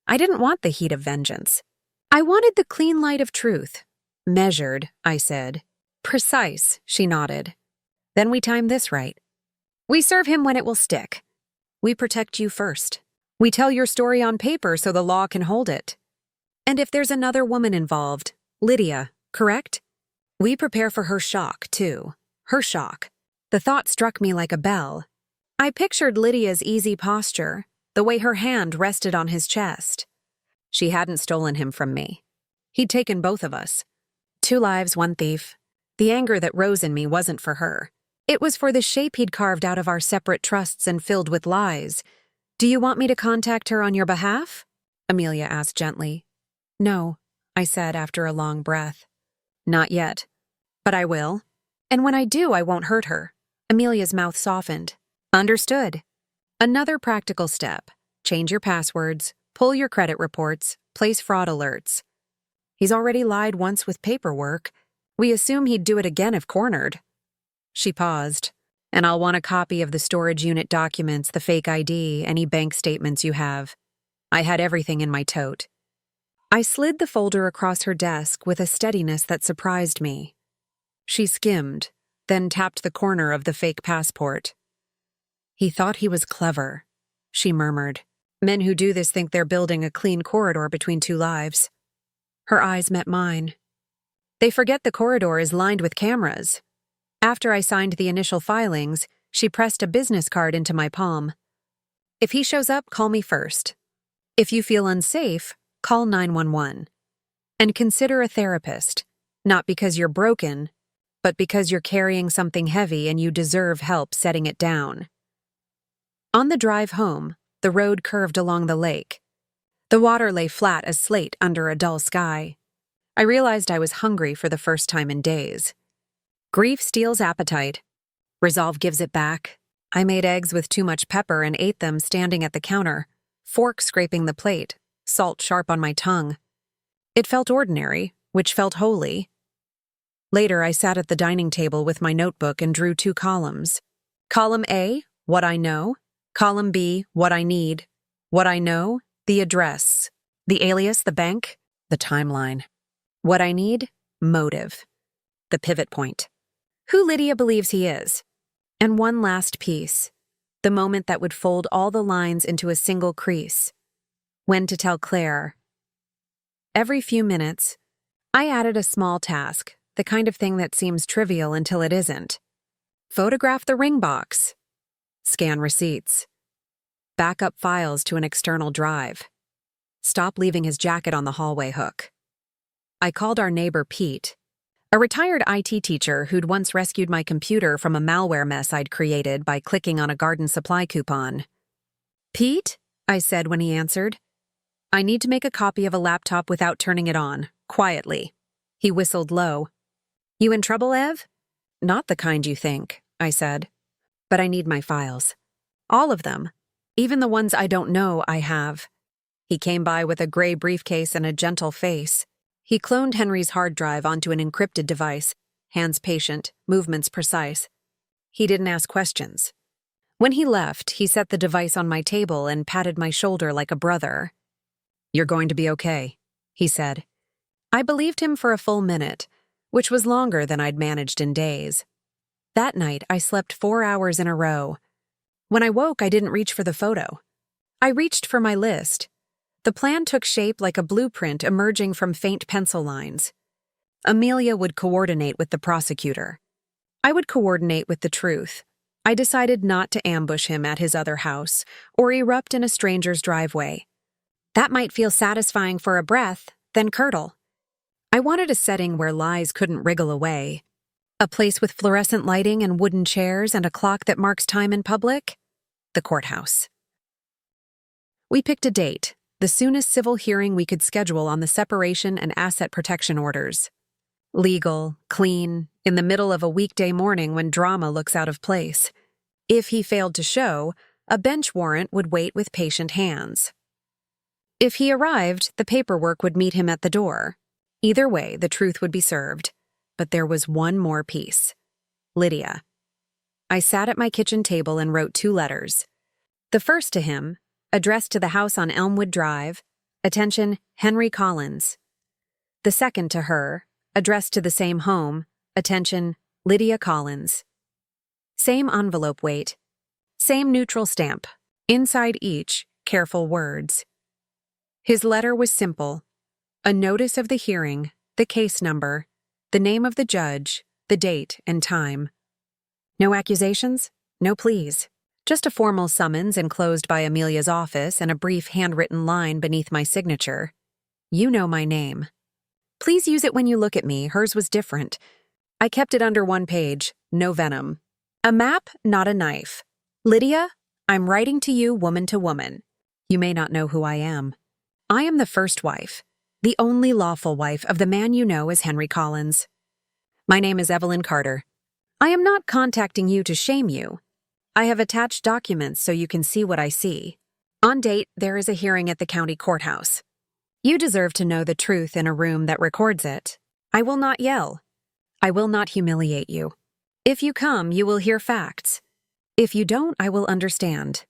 I didn't want the heat of vengeance. I wanted the clean light of truth. "Measured," I said. "Precise," she nodded. "Then we time this right. We serve him when it will stick. We protect you first. We tell your story on paper so the law can hold it. And if there's another woman involved, Lydia, correct? We prepare for her shock, too. Her shock." The thought struck me like a bell. I pictured Lydia's easy posture, the way her hand rested on his chest. She hadn't stolen him from me. He'd taken both of us. 2 lives, 1 thief. The anger that rose in me wasn't for her. It was for the shape he'd carved out of our separate trusts and filled with lies. "Do you want me to contact her on your behalf?" Amelia asked gently. "No," I said after a long breath. "Not yet. But I will. And when I do, I won't hurt her." Amelia's mouth softened. "Understood." Another practical step. Change your passwords, pull your credit reports, place fraud alerts. He's already lied once with paperwork. We assume he'd do it again if cornered. She paused. "And I'll want a copy of the storage unit documents, the fake ID, any bank statements you have." I had everything in my tote. I slid the folder across her desk with a steadiness that surprised me. She skimmed, then tapped the corner of the fake passport. "He thought he was clever," she murmured. "Men who do this think they're building a clean corridor between 2 lives." Her eyes met mine. "They forget the corridor is lined with cameras." After I signed the initial filings, she pressed a business card into my palm. "If he shows up, call me first. If you feel unsafe, call 911. And consider a therapist, not because you're broken, but because you're carrying something heavy and you deserve help setting it down." On the drive home, the road curved along the lake. The water lay flat as slate under a dull sky. I realized I was hungry for the first time in days. Grief steals appetite. Resolve gives it back. I made eggs with too much pepper and ate them standing at the counter, fork scraping the plate, salt sharp on my tongue. It felt ordinary, which felt holy. Later, I sat at the dining table with my notebook and drew 2 columns. Column A, what I know. Column B, what I need. What I know, the address. The alias, the bank, the timeline. What I need, motive. The pivot point. Who Lydia believes he is. And one last piece. The moment that would fold all the lines into a single crease. When to tell Claire. Every few minutes, I added a small task, the kind of thing that seems trivial until it isn't. Photograph the ring box. Scan receipts. Back up files to an external drive. Stop leaving his jacket on the hallway hook. I called our neighbor Pete, a retired IT teacher who'd once rescued my computer from a malware mess I'd created by clicking on a garden supply coupon. "Pete?" I said when he answered. "I need to make a copy of a laptop without turning it on, quietly." He whistled low. "You in trouble, Ev?" "Not the kind you think," I said. "But I need my files. All of them. Even the ones I don't know I have." He came by with a gray briefcase and a gentle face. He cloned Henry's hard drive onto an encrypted device, hands patient, movements precise. He didn't ask questions. When he left, he set the device on my table and patted my shoulder like a brother. "You're going to be okay," he said. I believed him for a full minute, which was longer than I'd managed in days. That night, I slept 4 hours in a row. When I woke, I didn't reach for the photo. I reached for my list. The plan took shape like a blueprint emerging from faint pencil lines. Amelia would coordinate with the prosecutor. I would coordinate with the truth. I decided not to ambush him at his other house or erupt in a stranger's driveway. That might feel satisfying for a breath, then curdle. I wanted a setting where lies couldn't wriggle away. A place with fluorescent lighting and wooden chairs and a clock that marks time in public? The courthouse. We picked a date, the soonest civil hearing we could schedule on the separation and asset protection orders. Legal, clean, in the middle of a weekday morning when drama looks out of place. If he failed to show, a bench warrant would wait with patient hands. If he arrived, the paperwork would meet him at the door. Either way, the truth would be served. But there was one more piece. Lydia. I sat at my kitchen table and wrote 2 letters. The first to him, addressed to the house on Elmwood Drive, attention, Henry Collins. The second to her, addressed to the same home, attention, Lydia Collins. Same envelope weight, same neutral stamp, inside each, careful words. His letter was simple. A notice of the hearing, the case number, the name of the judge, the date and time. No accusations, no pleas. Just a formal summons enclosed by Amelia's office and a brief handwritten line beneath my signature. "You know my name. Please use it when you look at me. Hers was different. I kept it under 1 page, no venom. A map, not a knife. Lydia, I'm writing to you woman to woman. You may not know who I am. I am the first wife, the only lawful wife of the man you know as Henry Collins. My name is Evelyn Carter. I am not contacting you to shame you. I have attached documents so you can see what I see. On date, there is a hearing at the county courthouse. You deserve to know the truth in a room that records it. I will not yell. I will not humiliate you. If you come, you will hear facts. If you don't, I will understand.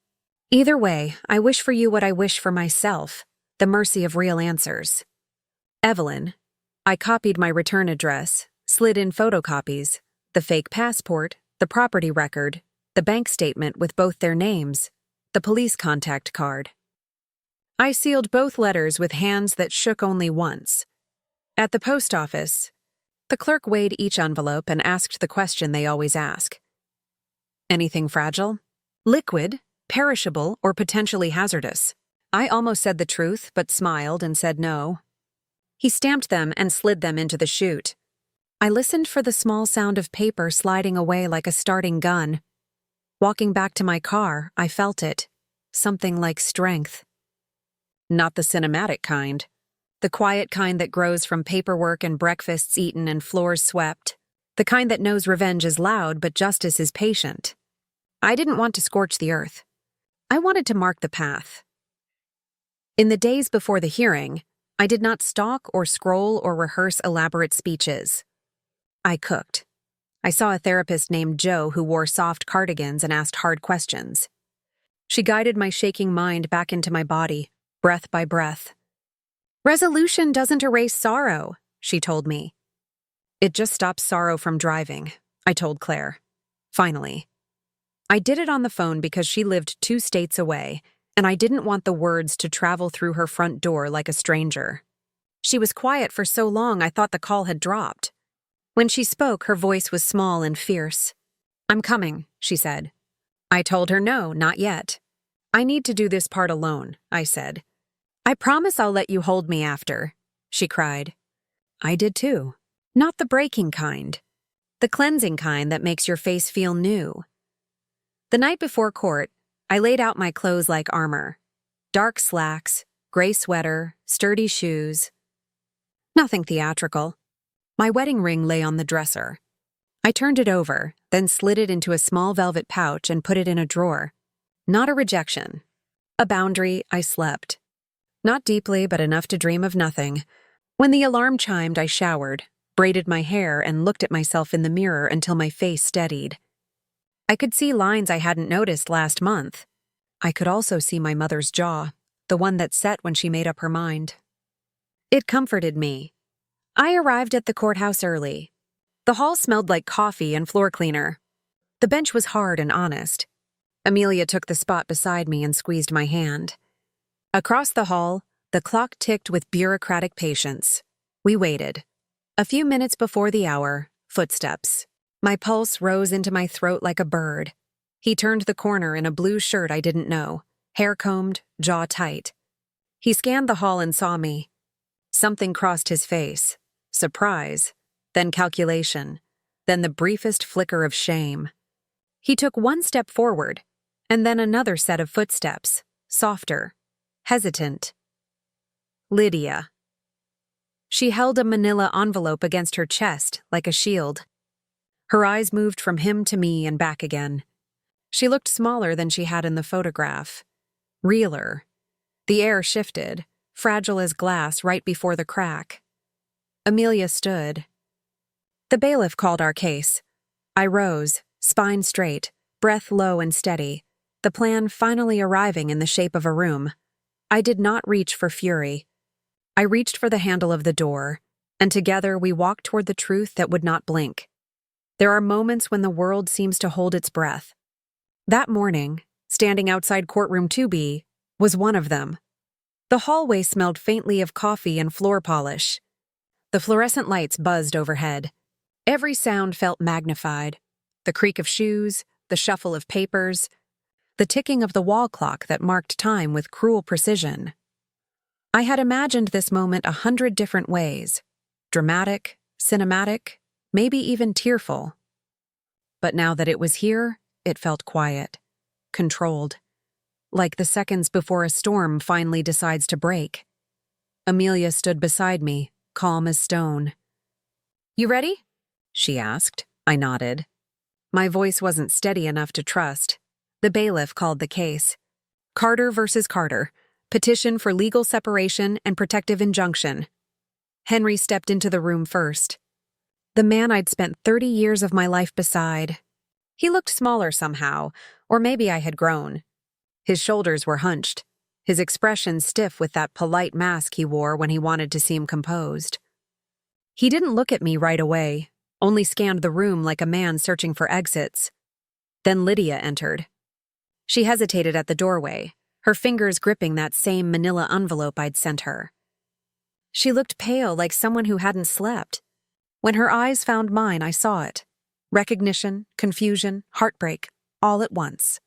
Either way, I wish for you what I wish for myself, the mercy of real answers. Evelyn." I copied my return address, slid in photocopies, the fake passport, the property record, the bank statement with both their names, the police contact card. I sealed both letters with hands that shook only once. At the post office, the clerk weighed each envelope and asked the question they always ask. "Anything fragile? Liquid, perishable, or potentially hazardous?" I almost said the truth, but smiled and said no. He stamped them and slid them into the chute. I listened for the small sound of paper sliding away like a starting gun. Walking back to my car, I felt it. Something like strength. Not the cinematic kind. The quiet kind that grows from paperwork and breakfasts eaten and floors swept. The kind that knows revenge is loud but justice is patient. I didn't want to scorch the earth. I wanted to mark the path. In the days before the hearing, I did not stalk or scroll or rehearse elaborate speeches. I cooked. I saw a therapist named Jo who wore soft cardigans and asked hard questions. She guided my shaking mind back into my body, breath by breath. "Resolution doesn't erase sorrow," she told me. "It just stops sorrow from driving," I told Claire. Finally. I did it on the phone because she lived 2 states away, and I didn't want the words to travel through her front door like a stranger. She was quiet for so long I thought the call had dropped. When she spoke, her voice was small and fierce. "I'm coming," she said. I told her no, not yet. "I need to do this part alone," I said. "I promise I'll let you hold me after," she cried. I did too. Not the breaking kind. The cleansing kind that makes your face feel new. The night before court, I laid out my clothes like armor. Dark slacks, gray sweater, sturdy shoes. Nothing theatrical. My wedding ring lay on the dresser. I turned it over, then slid it into a small velvet pouch and put it in a drawer. Not a rejection. A boundary. I slept. Not deeply, but enough to dream of nothing. When the alarm chimed, I showered, braided my hair, and looked at myself in the mirror until my face steadied. I could see lines I hadn't noticed last month. I could also see my mother's jaw, the one that set when she made up her mind. It comforted me. I arrived at the courthouse early. The hall smelled like coffee and floor cleaner. The bench was hard and honest. Amelia took the spot beside me and squeezed my hand. Across the hall, the clock ticked with bureaucratic patience. We waited. A few minutes before the hour, footsteps. My pulse rose into my throat like a bird. He turned the corner in a blue shirt I didn't know, hair combed, jaw tight. He scanned the hall and saw me. Something crossed his face. Surprise, then calculation, then the briefest flicker of shame. He took one step forward, and then another set of footsteps, softer, hesitant. Lydia. She held a manila envelope against her chest like a shield. Her eyes moved from him to me and back again. She looked smaller than she had in the photograph. Realer. The air shifted, fragile as glass right before the crack. Amelia stood. The bailiff called our case. I rose, spine straight, breath low and steady, the plan finally arriving in the shape of a room. I did not reach for fury. I reached for the handle of the door, and together we walked toward the truth that would not blink. There are moments when the world seems to hold its breath. That morning, standing outside courtroom 2B, was one of them. The hallway smelled faintly of coffee and floor polish. The fluorescent lights buzzed overhead. Every sound felt magnified. The creak of shoes, the shuffle of papers, the ticking of the wall clock that marked time with cruel precision. I had imagined this moment 100 different ways. Dramatic, cinematic, maybe even tearful. But now that it was here, it felt quiet, controlled, like the seconds before a storm finally decides to break. Amelia stood beside me, calm as stone. "You ready?" she asked. I nodded. My voice wasn't steady enough to trust. The bailiff called the case. Carter versus Carter. Petition for legal separation and protective injunction. Henry stepped into the room first. The man I'd spent 30 years of my life beside. He looked smaller somehow, or maybe I had grown. His shoulders were hunched, his expression stiff with that polite mask he wore when he wanted to seem composed. He didn't look at me right away, only scanned the room like a man searching for exits. Then Lydia entered. She hesitated at the doorway, her fingers gripping that same manila envelope I'd sent her. She looked pale, like someone who hadn't slept. When her eyes found mine, I saw it. Recognition, confusion, heartbreak, all at once.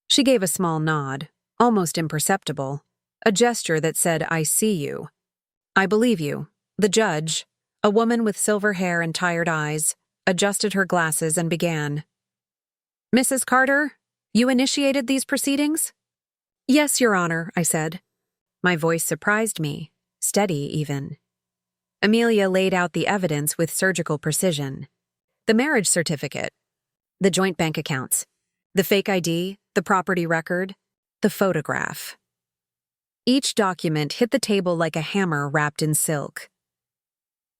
She gave a small nod, almost imperceptible, a gesture that said, "I see you." "I believe you." The judge, a woman with silver hair and tired eyes, adjusted her glasses and began. "Mrs. Carter, you initiated these proceedings?" "Yes, Your Honor," I said. My voice surprised me, steady even. Amelia laid out the evidence with surgical precision. The marriage certificate, the joint bank accounts, the fake ID, the property record, the photograph. Each document hit the table like a hammer wrapped in silk.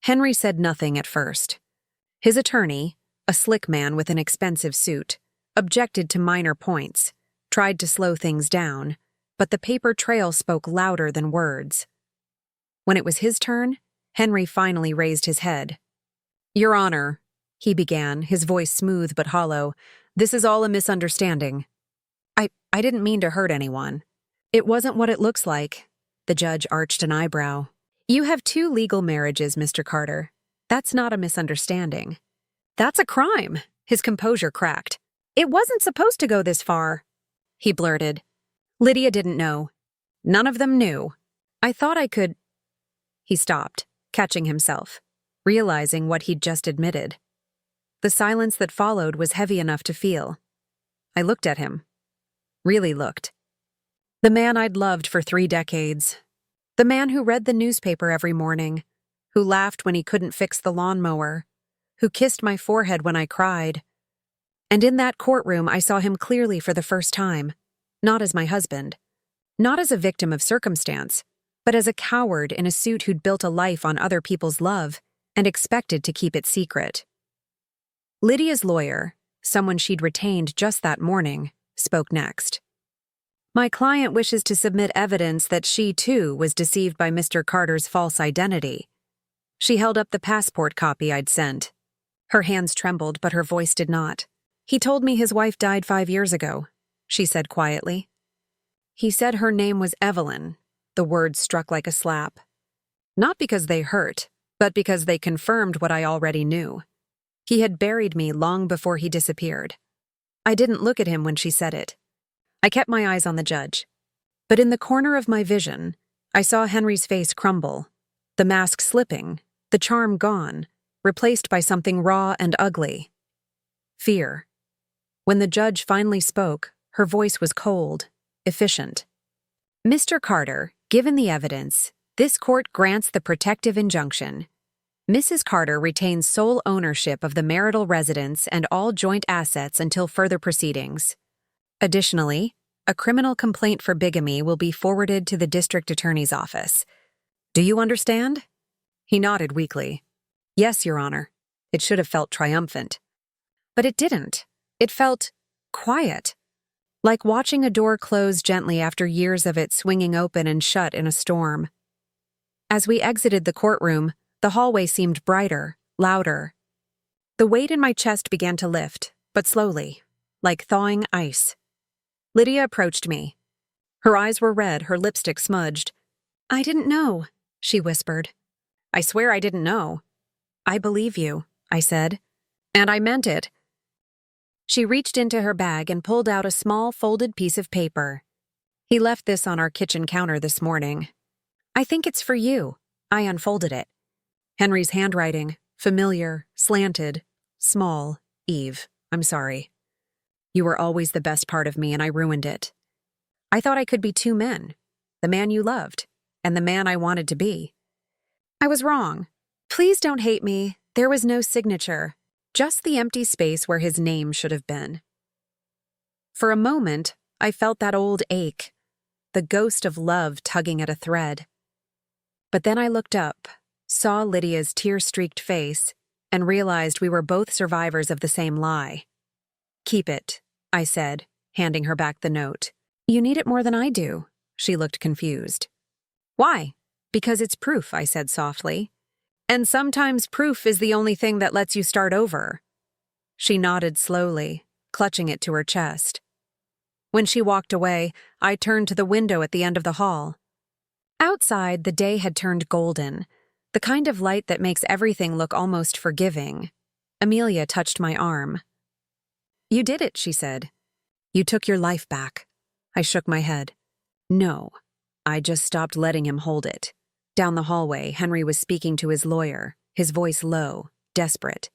Henry said nothing at first. His attorney, a slick man with an expensive suit, objected to minor points, tried to slow things down, but the paper trail spoke louder than words. When it was his turn, Henry finally raised his head. "Your Honor," he began, his voice smooth but hollow, "this is all a misunderstanding. I didn't mean to hurt anyone. It wasn't what it looks like. The judge arched an eyebrow. You have 2 legal marriages, Mr. Carter. That's not a misunderstanding. That's a crime. His composure cracked. It wasn't supposed to go this far, he blurted. Lydia didn't know. None of them knew. I thought I could. He stopped, catching himself, realizing what he'd just admitted. The silence that followed was heavy enough to feel. I looked at him. Really looked. The man I'd loved for 3 decades. The man who read the newspaper every morning, who laughed when he couldn't fix the lawnmower, who kissed my forehead when I cried. And in that courtroom, I saw him clearly for the first time, not as my husband, not as a victim of circumstance, but as a coward in a suit who'd built a life on other people's love and expected to keep it secret. Lydia's lawyer, someone she'd retained just that morning, spoke next. My client wishes to submit evidence that she, too, was deceived by Mr. Carter's false identity. She held up the passport copy I'd sent. Her hands trembled, but her voice did not. He told me his wife died 5 years ago, she said quietly. He said her name was Evelyn. The words struck like a slap. Not because they hurt, but because they confirmed what I already knew. He had buried me long before he disappeared. I didn't look at him when she said it. I kept my eyes on the judge. But in the corner of my vision, I saw Henry's face crumble, the mask slipping, the charm gone, replaced by something raw and ugly. Fear. When the judge finally spoke, her voice was cold, efficient. Mr. Carter, given the evidence, this court grants the protective injunction. Mrs. Carter retains sole ownership of the marital residence and all joint assets until further proceedings. Additionally, a criminal complaint for bigamy will be forwarded to the district attorney's office. Do you understand? He nodded weakly. Yes, Your Honor. It should have felt triumphant. But it didn't. It felt quiet, like watching a door close gently after years of it swinging open and shut in a storm. As we exited the courtroom, the hallway seemed brighter, louder. The weight in my chest began to lift, but slowly, like thawing ice. Lydia approached me. Her eyes were red, her lipstick smudged. I didn't know, she whispered. I swear I didn't know. I believe you, I said. And I meant it. She reached into her bag and pulled out a small folded piece of paper. He left this on our kitchen counter this morning. I think it's for you. I unfolded it. Henry's handwriting, familiar, slanted, small. Eve, I'm sorry. You were always the best part of me, and I ruined it. I thought I could be 2 men, the man you loved, and the man I wanted to be. I was wrong. Please don't hate me. There was no signature, just the empty space where his name should have been. For a moment, I felt that old ache, the ghost of love tugging at a thread. But then I looked up, saw Lydia's tear-streaked face, and realized we were both survivors of the same lie. Keep it, I said, handing her back the note. You need it more than I do. She looked confused. Why? Because it's proof, I said softly. And sometimes proof is the only thing that lets you start over. She nodded slowly, clutching it to her chest. When she walked away, I turned to the window at the end of the hall. Outside, the day had turned golden, the kind of light that makes everything look almost forgiving. Amelia touched my arm. You did it, she said. You took your life back. I shook my head. No, I just stopped letting him hold it. Down the hallway, Henry was speaking to his lawyer, his voice low, desperate.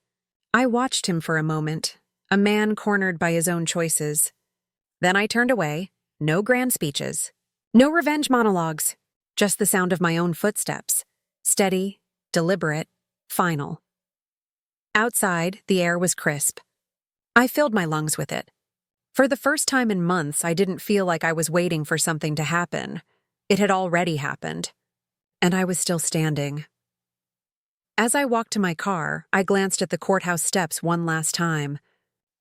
I watched him for a moment, a man cornered by his own choices. Then I turned away. No grand speeches. No revenge monologues. Just the sound of my own footsteps. Steady, deliberate, final. Outside, the air was crisp. I filled my lungs with it. For the first time in months, I didn't feel like I was waiting for something to happen. It had already happened. And I was still standing. As I walked to my car, I glanced at the courthouse steps one last time.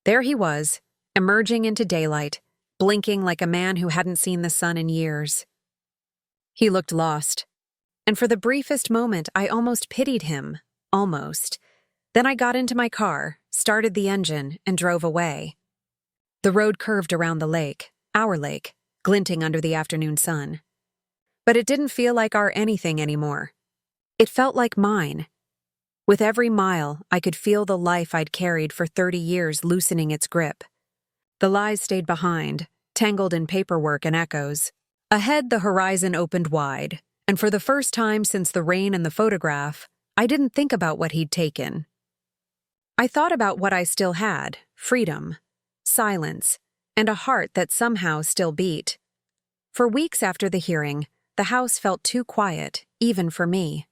There he was, emerging into daylight, blinking like a man who hadn't seen the sun in years. He looked lost. And for the briefest moment, I almost pitied him. Almost. Then I got into my car, started the engine, and drove away. The road curved around the lake, our lake, glinting under the afternoon sun. But it didn't feel like our anything anymore. It felt like mine. With every mile, I could feel the life I'd carried for 30 years loosening its grip. The lies stayed behind, tangled in paperwork and echoes. Ahead, the horizon opened wide, and for the first time since the rain and the photograph, I didn't think about what he'd taken. I thought about what I still had: freedom, silence, and a heart that somehow still beat. For weeks after the hearing, the house felt too quiet, even for me.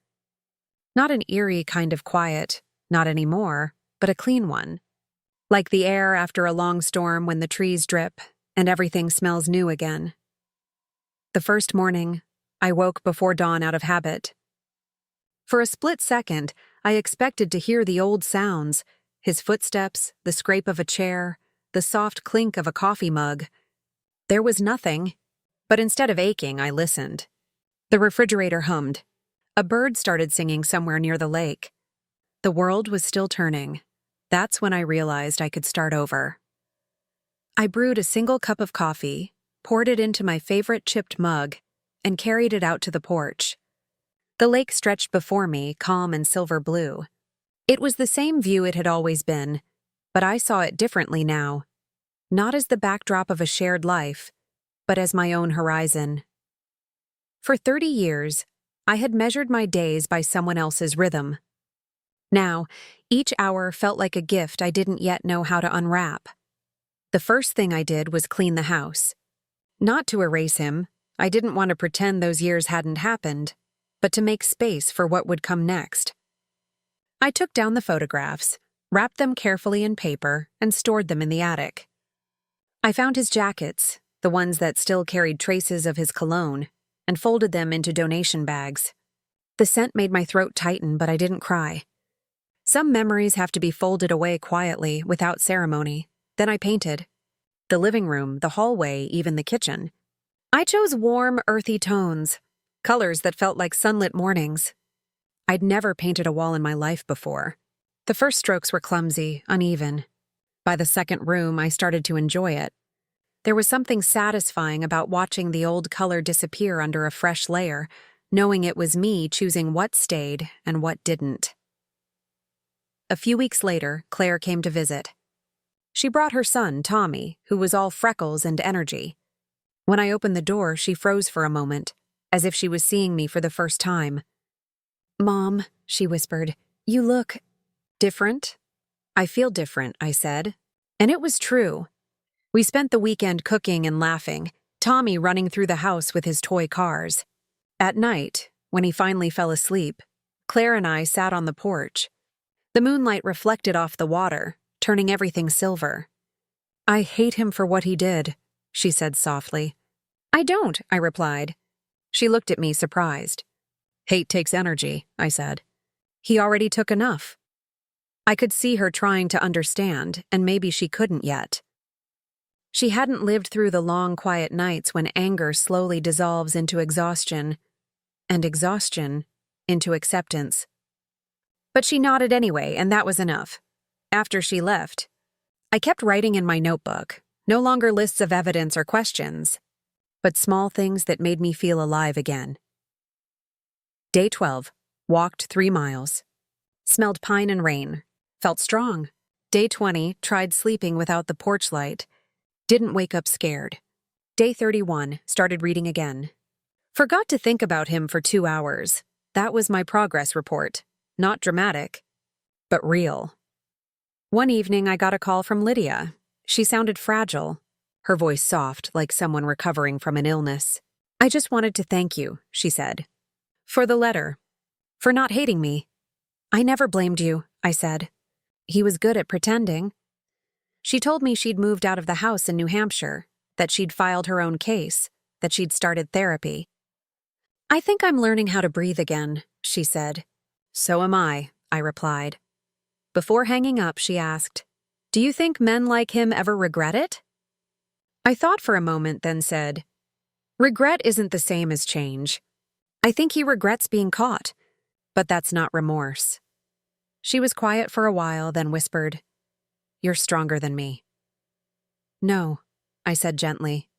Not an eerie kind of quiet, not anymore, but a clean one. Like the air after a long storm when the trees drip and everything smells new again. The first morning, I woke before dawn out of habit. For a split second, I expected to hear the old sounds: his footsteps, the scrape of a chair, the soft clink of a coffee mug. There was nothing, but instead of aching, I listened. The refrigerator hummed. A bird started singing somewhere near the lake. The world was still turning. That's when I realized I could start over. I brewed a single cup of coffee, poured it into my favorite chipped mug, and carried it out to the porch. The lake stretched before me, calm and silver blue. It was the same view it had always been, but I saw it differently now. Not as the backdrop of a shared life, but as my own horizon. For 30 years, I had measured my days by someone else's rhythm. Now, each hour felt like a gift I didn't yet know how to unwrap. The first thing I did was clean the house. Not to erase him, I didn't want to pretend those years hadn't happened, but to make space for what would come next. I took down the photographs, wrapped them carefully in paper, and stored them in the attic. I found his jackets, the ones that still carried traces of his cologne, and folded them into donation bags. The scent made my throat tighten, but I didn't cry. Some memories have to be folded away quietly, without ceremony. Then I painted. The living room, the hallway, even the kitchen. I chose warm, earthy tones, colors that felt like sunlit mornings. I'd never painted a wall in my life before. The first strokes were clumsy, uneven. By the second room, I started to enjoy it. There was something satisfying about watching the old color disappear under a fresh layer, knowing it was me choosing what stayed and what didn't. A few weeks later, Claire came to visit. She brought her son, Tommy, who was all freckles and energy. When I opened the door, she froze for a moment, as if she was seeing me for the first time. "Mom," she whispered, "you look different." "I feel different," I said. And it was true. We spent the weekend cooking and laughing, Tommy running through the house with his toy cars. At night, when he finally fell asleep, Claire and I sat on the porch. The moonlight reflected off the water, turning everything silver. "I hate him for what he did," she said softly. "I don't," I replied. She looked at me, surprised. "Hate takes energy," I said. "He already took enough." I could see her trying to understand, and maybe she couldn't yet. She hadn't lived through the long, quiet nights when anger slowly dissolves into exhaustion, and exhaustion into acceptance. But she nodded anyway, and that was enough. After she left, I kept writing in my notebook, no longer lists of evidence or questions, but small things that made me feel alive again. Day 12. Walked 3 miles. Smelled pine and rain. Felt strong. Day 20. Tried sleeping without the porch light. Didn't wake up scared. Day 31. Started reading again. Forgot to think about him for 2 hours. That was my progress report. Not dramatic, but real. One evening, I got a call from Lydia. She sounded fragile, her voice soft, like someone recovering from an illness. "I just wanted to thank you," she said. "For the letter. For not hating me." "I never blamed you," I said. "He was good at pretending." She told me she'd moved out of the house in New Hampshire, that she'd filed her own case, that she'd started therapy. "I think I'm learning how to breathe again," she said. "So am I," I replied. Before hanging up, she asked, "Do you think men like him ever regret it?" I thought for a moment, then said, "Regret isn't the same as change. I think he regrets being caught, but that's not remorse." She was quiet for a while, then whispered, "You're stronger than me." "No," I said gently.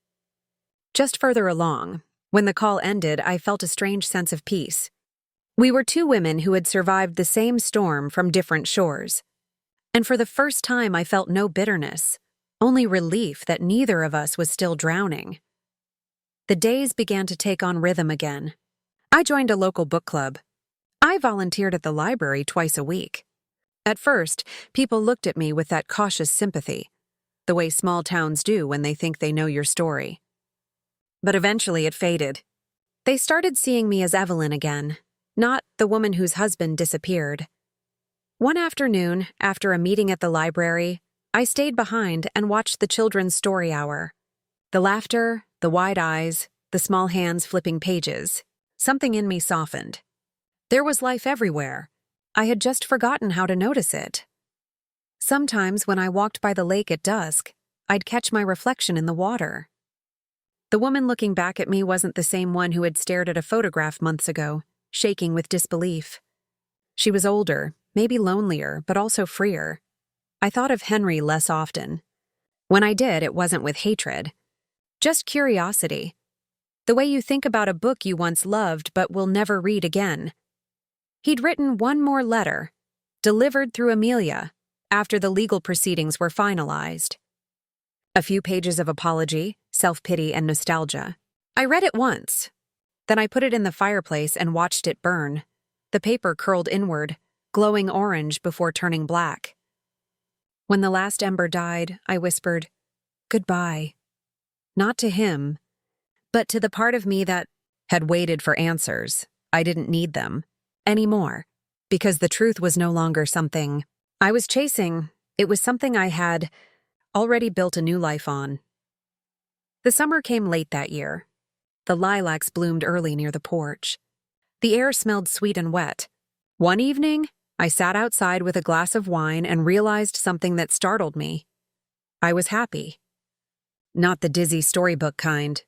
Just further along, when the call ended, I felt a strange sense of peace. We were two women who had survived the same storm from different shores. And for the first time, I felt no bitterness, only relief that neither of us was still drowning. The days began to take on rhythm again. I joined a local book club. I volunteered at the library twice a week. At first, people looked at me with that cautious sympathy, the way small towns do when they think they know your story. But eventually it faded. They started seeing me as Evelyn again, not the woman whose husband disappeared. One afternoon, after a meeting at the library, I stayed behind and watched the children's story hour. The laughter, the wide eyes, the small hands flipping pages. Something in me softened. There was life everywhere. I had just forgotten how to notice it. Sometimes when I walked by the lake at dusk, I'd catch my reflection in the water. The woman looking back at me wasn't the same one who had stared at a photograph months ago, shaking with disbelief. She was older, maybe lonelier, but also freer. I thought of Henry less often. When I did, it wasn't with hatred. Just curiosity. The way you think about a book you once loved but will never read again. He'd written one more letter, delivered through Amelia, after the legal proceedings were finalized. A few pages of apology, self-pity, and nostalgia. I read it once. Then I put it in the fireplace and watched it burn. The paper curled inward, glowing orange before turning black. When the last ember died, I whispered, "Goodbye." Not to him, but to the part of me that had waited for answers. I didn't need them anymore, because the truth was no longer something I was chasing. It was something I had already built a new life on. The summer came late that year. The lilacs bloomed early near the porch. The air smelled sweet and wet. One evening, I sat outside with a glass of wine and realized something that startled me. I was happy. Not the dizzy storybook kind.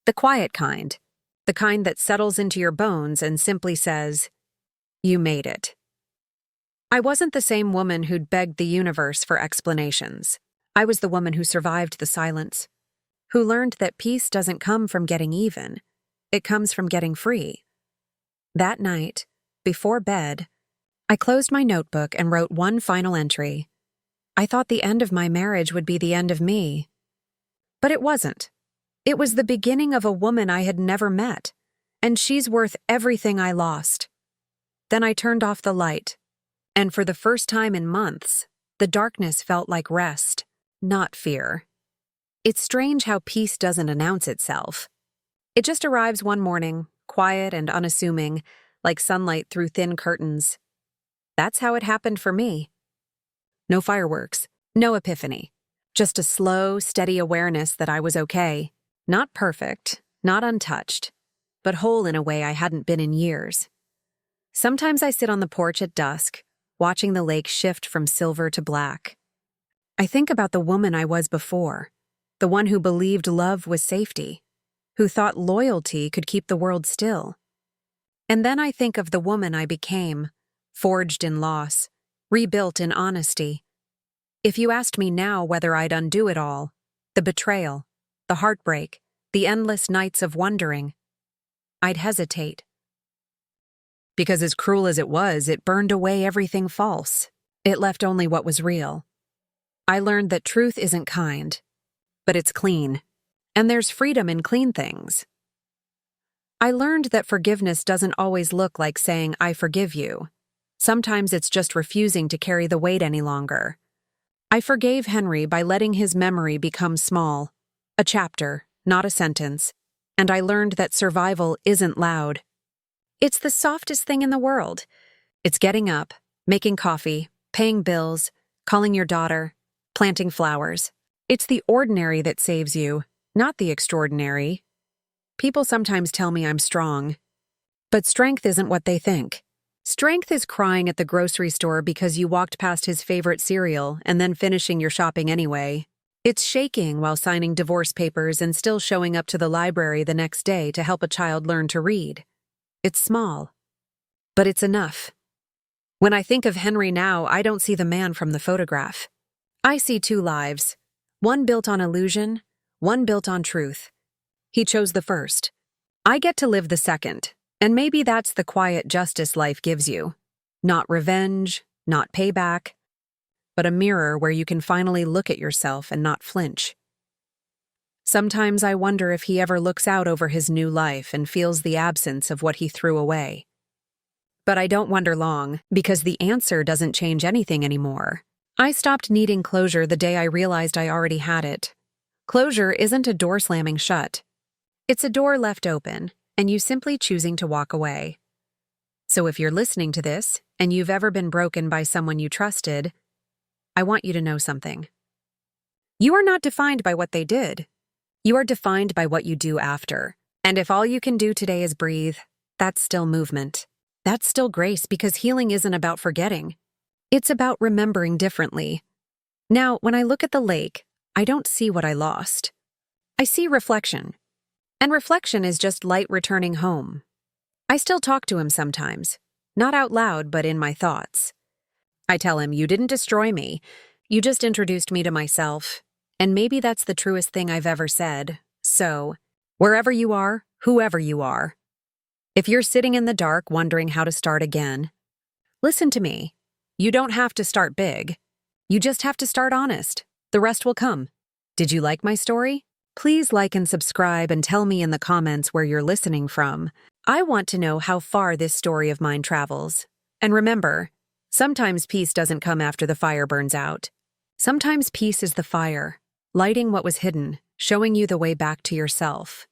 The quiet kind. The kind that settles into your bones and simply says, "You made it." I wasn't the same woman who'd begged the universe for explanations. I was the woman who survived the silence, who learned that peace doesn't come from getting even. It comes from getting free. That night, before bed, I closed my notebook and wrote one final entry. I thought the end of my marriage would be the end of me. But it wasn't. It was the beginning of a woman I had never met, and she's worth everything I lost. Then I turned off the light, and for the first time in months, the darkness felt like rest, not fear. It's strange how peace doesn't announce itself. It just arrives one morning, quiet and unassuming, like sunlight through thin curtains. That's how it happened for me. No fireworks, no epiphany, just a slow, steady awareness that I was okay. Not perfect, not untouched, but whole in a way I hadn't been in years. Sometimes I sit on the porch at dusk, watching the lake shift from silver to black. I think about the woman I was before, the one who believed love was safety, who thought loyalty could keep the world still. And then I think of the woman I became, forged in loss, rebuilt in honesty. If you asked me now whether I'd undo it all, the betrayal, the heartbreak, the endless nights of wondering, I'd hesitate. Because as cruel as it was, it burned away everything false. It left only what was real. I learned that truth isn't kind, but it's clean, and there's freedom in clean things. I learned that forgiveness doesn't always look like saying, "I forgive you." Sometimes it's just refusing to carry the weight any longer. I forgave Henry by letting his memory become small, a chapter, not a sentence, and I learned that survival isn't loud. It's the softest thing in the world. It's getting up, making coffee, paying bills, calling your daughter, planting flowers. It's the ordinary that saves you, not the extraordinary. People sometimes tell me I'm strong, but strength isn't what they think. Strength is crying at the grocery store because you walked past his favorite cereal and then finishing your shopping anyway. It's shaking while signing divorce papers and still showing up to the library the next day to help a child learn to read. It's small, but it's enough. When I think of Henry now, I don't see the man from the photograph. I see two lives, one built on illusion, one built on truth. He chose the first. I get to live the second, and maybe that's the quiet justice life gives you. Not revenge, not payback, but a mirror where you can finally look at yourself and not flinch. Sometimes I wonder if he ever looks out over his new life and feels the absence of what he threw away. But I don't wonder long, because the answer doesn't change anything anymore. I stopped needing closure the day I realized I already had it. Closure isn't a door slamming shut. It's a door left open, and you simply choosing to walk away. So if you're listening to this, and you've ever been broken by someone you trusted, I want you to know something. You are not defined by what they did. You are defined by what you do after. And if all you can do today is breathe, that's still movement. That's still grace, because healing isn't about forgetting. It's about remembering differently. Now, when I look at the lake, I don't see what I lost. I see reflection. And reflection is just light returning home. I still talk to him sometimes. Not out loud, but in my thoughts. I tell him, you didn't destroy me. You just introduced me to myself. And maybe that's the truest thing I've ever said. So, wherever you are, whoever you are, if you're sitting in the dark wondering how to start again, listen to me. You don't have to start big. You just have to start honest. The rest will come. Did you like my story? Please like and subscribe and tell me in the comments where you're listening from. I want to know how far this story of mine travels. And remember, sometimes peace doesn't come after the fire burns out. Sometimes peace is the fire, lighting what was hidden, showing you the way back to yourself.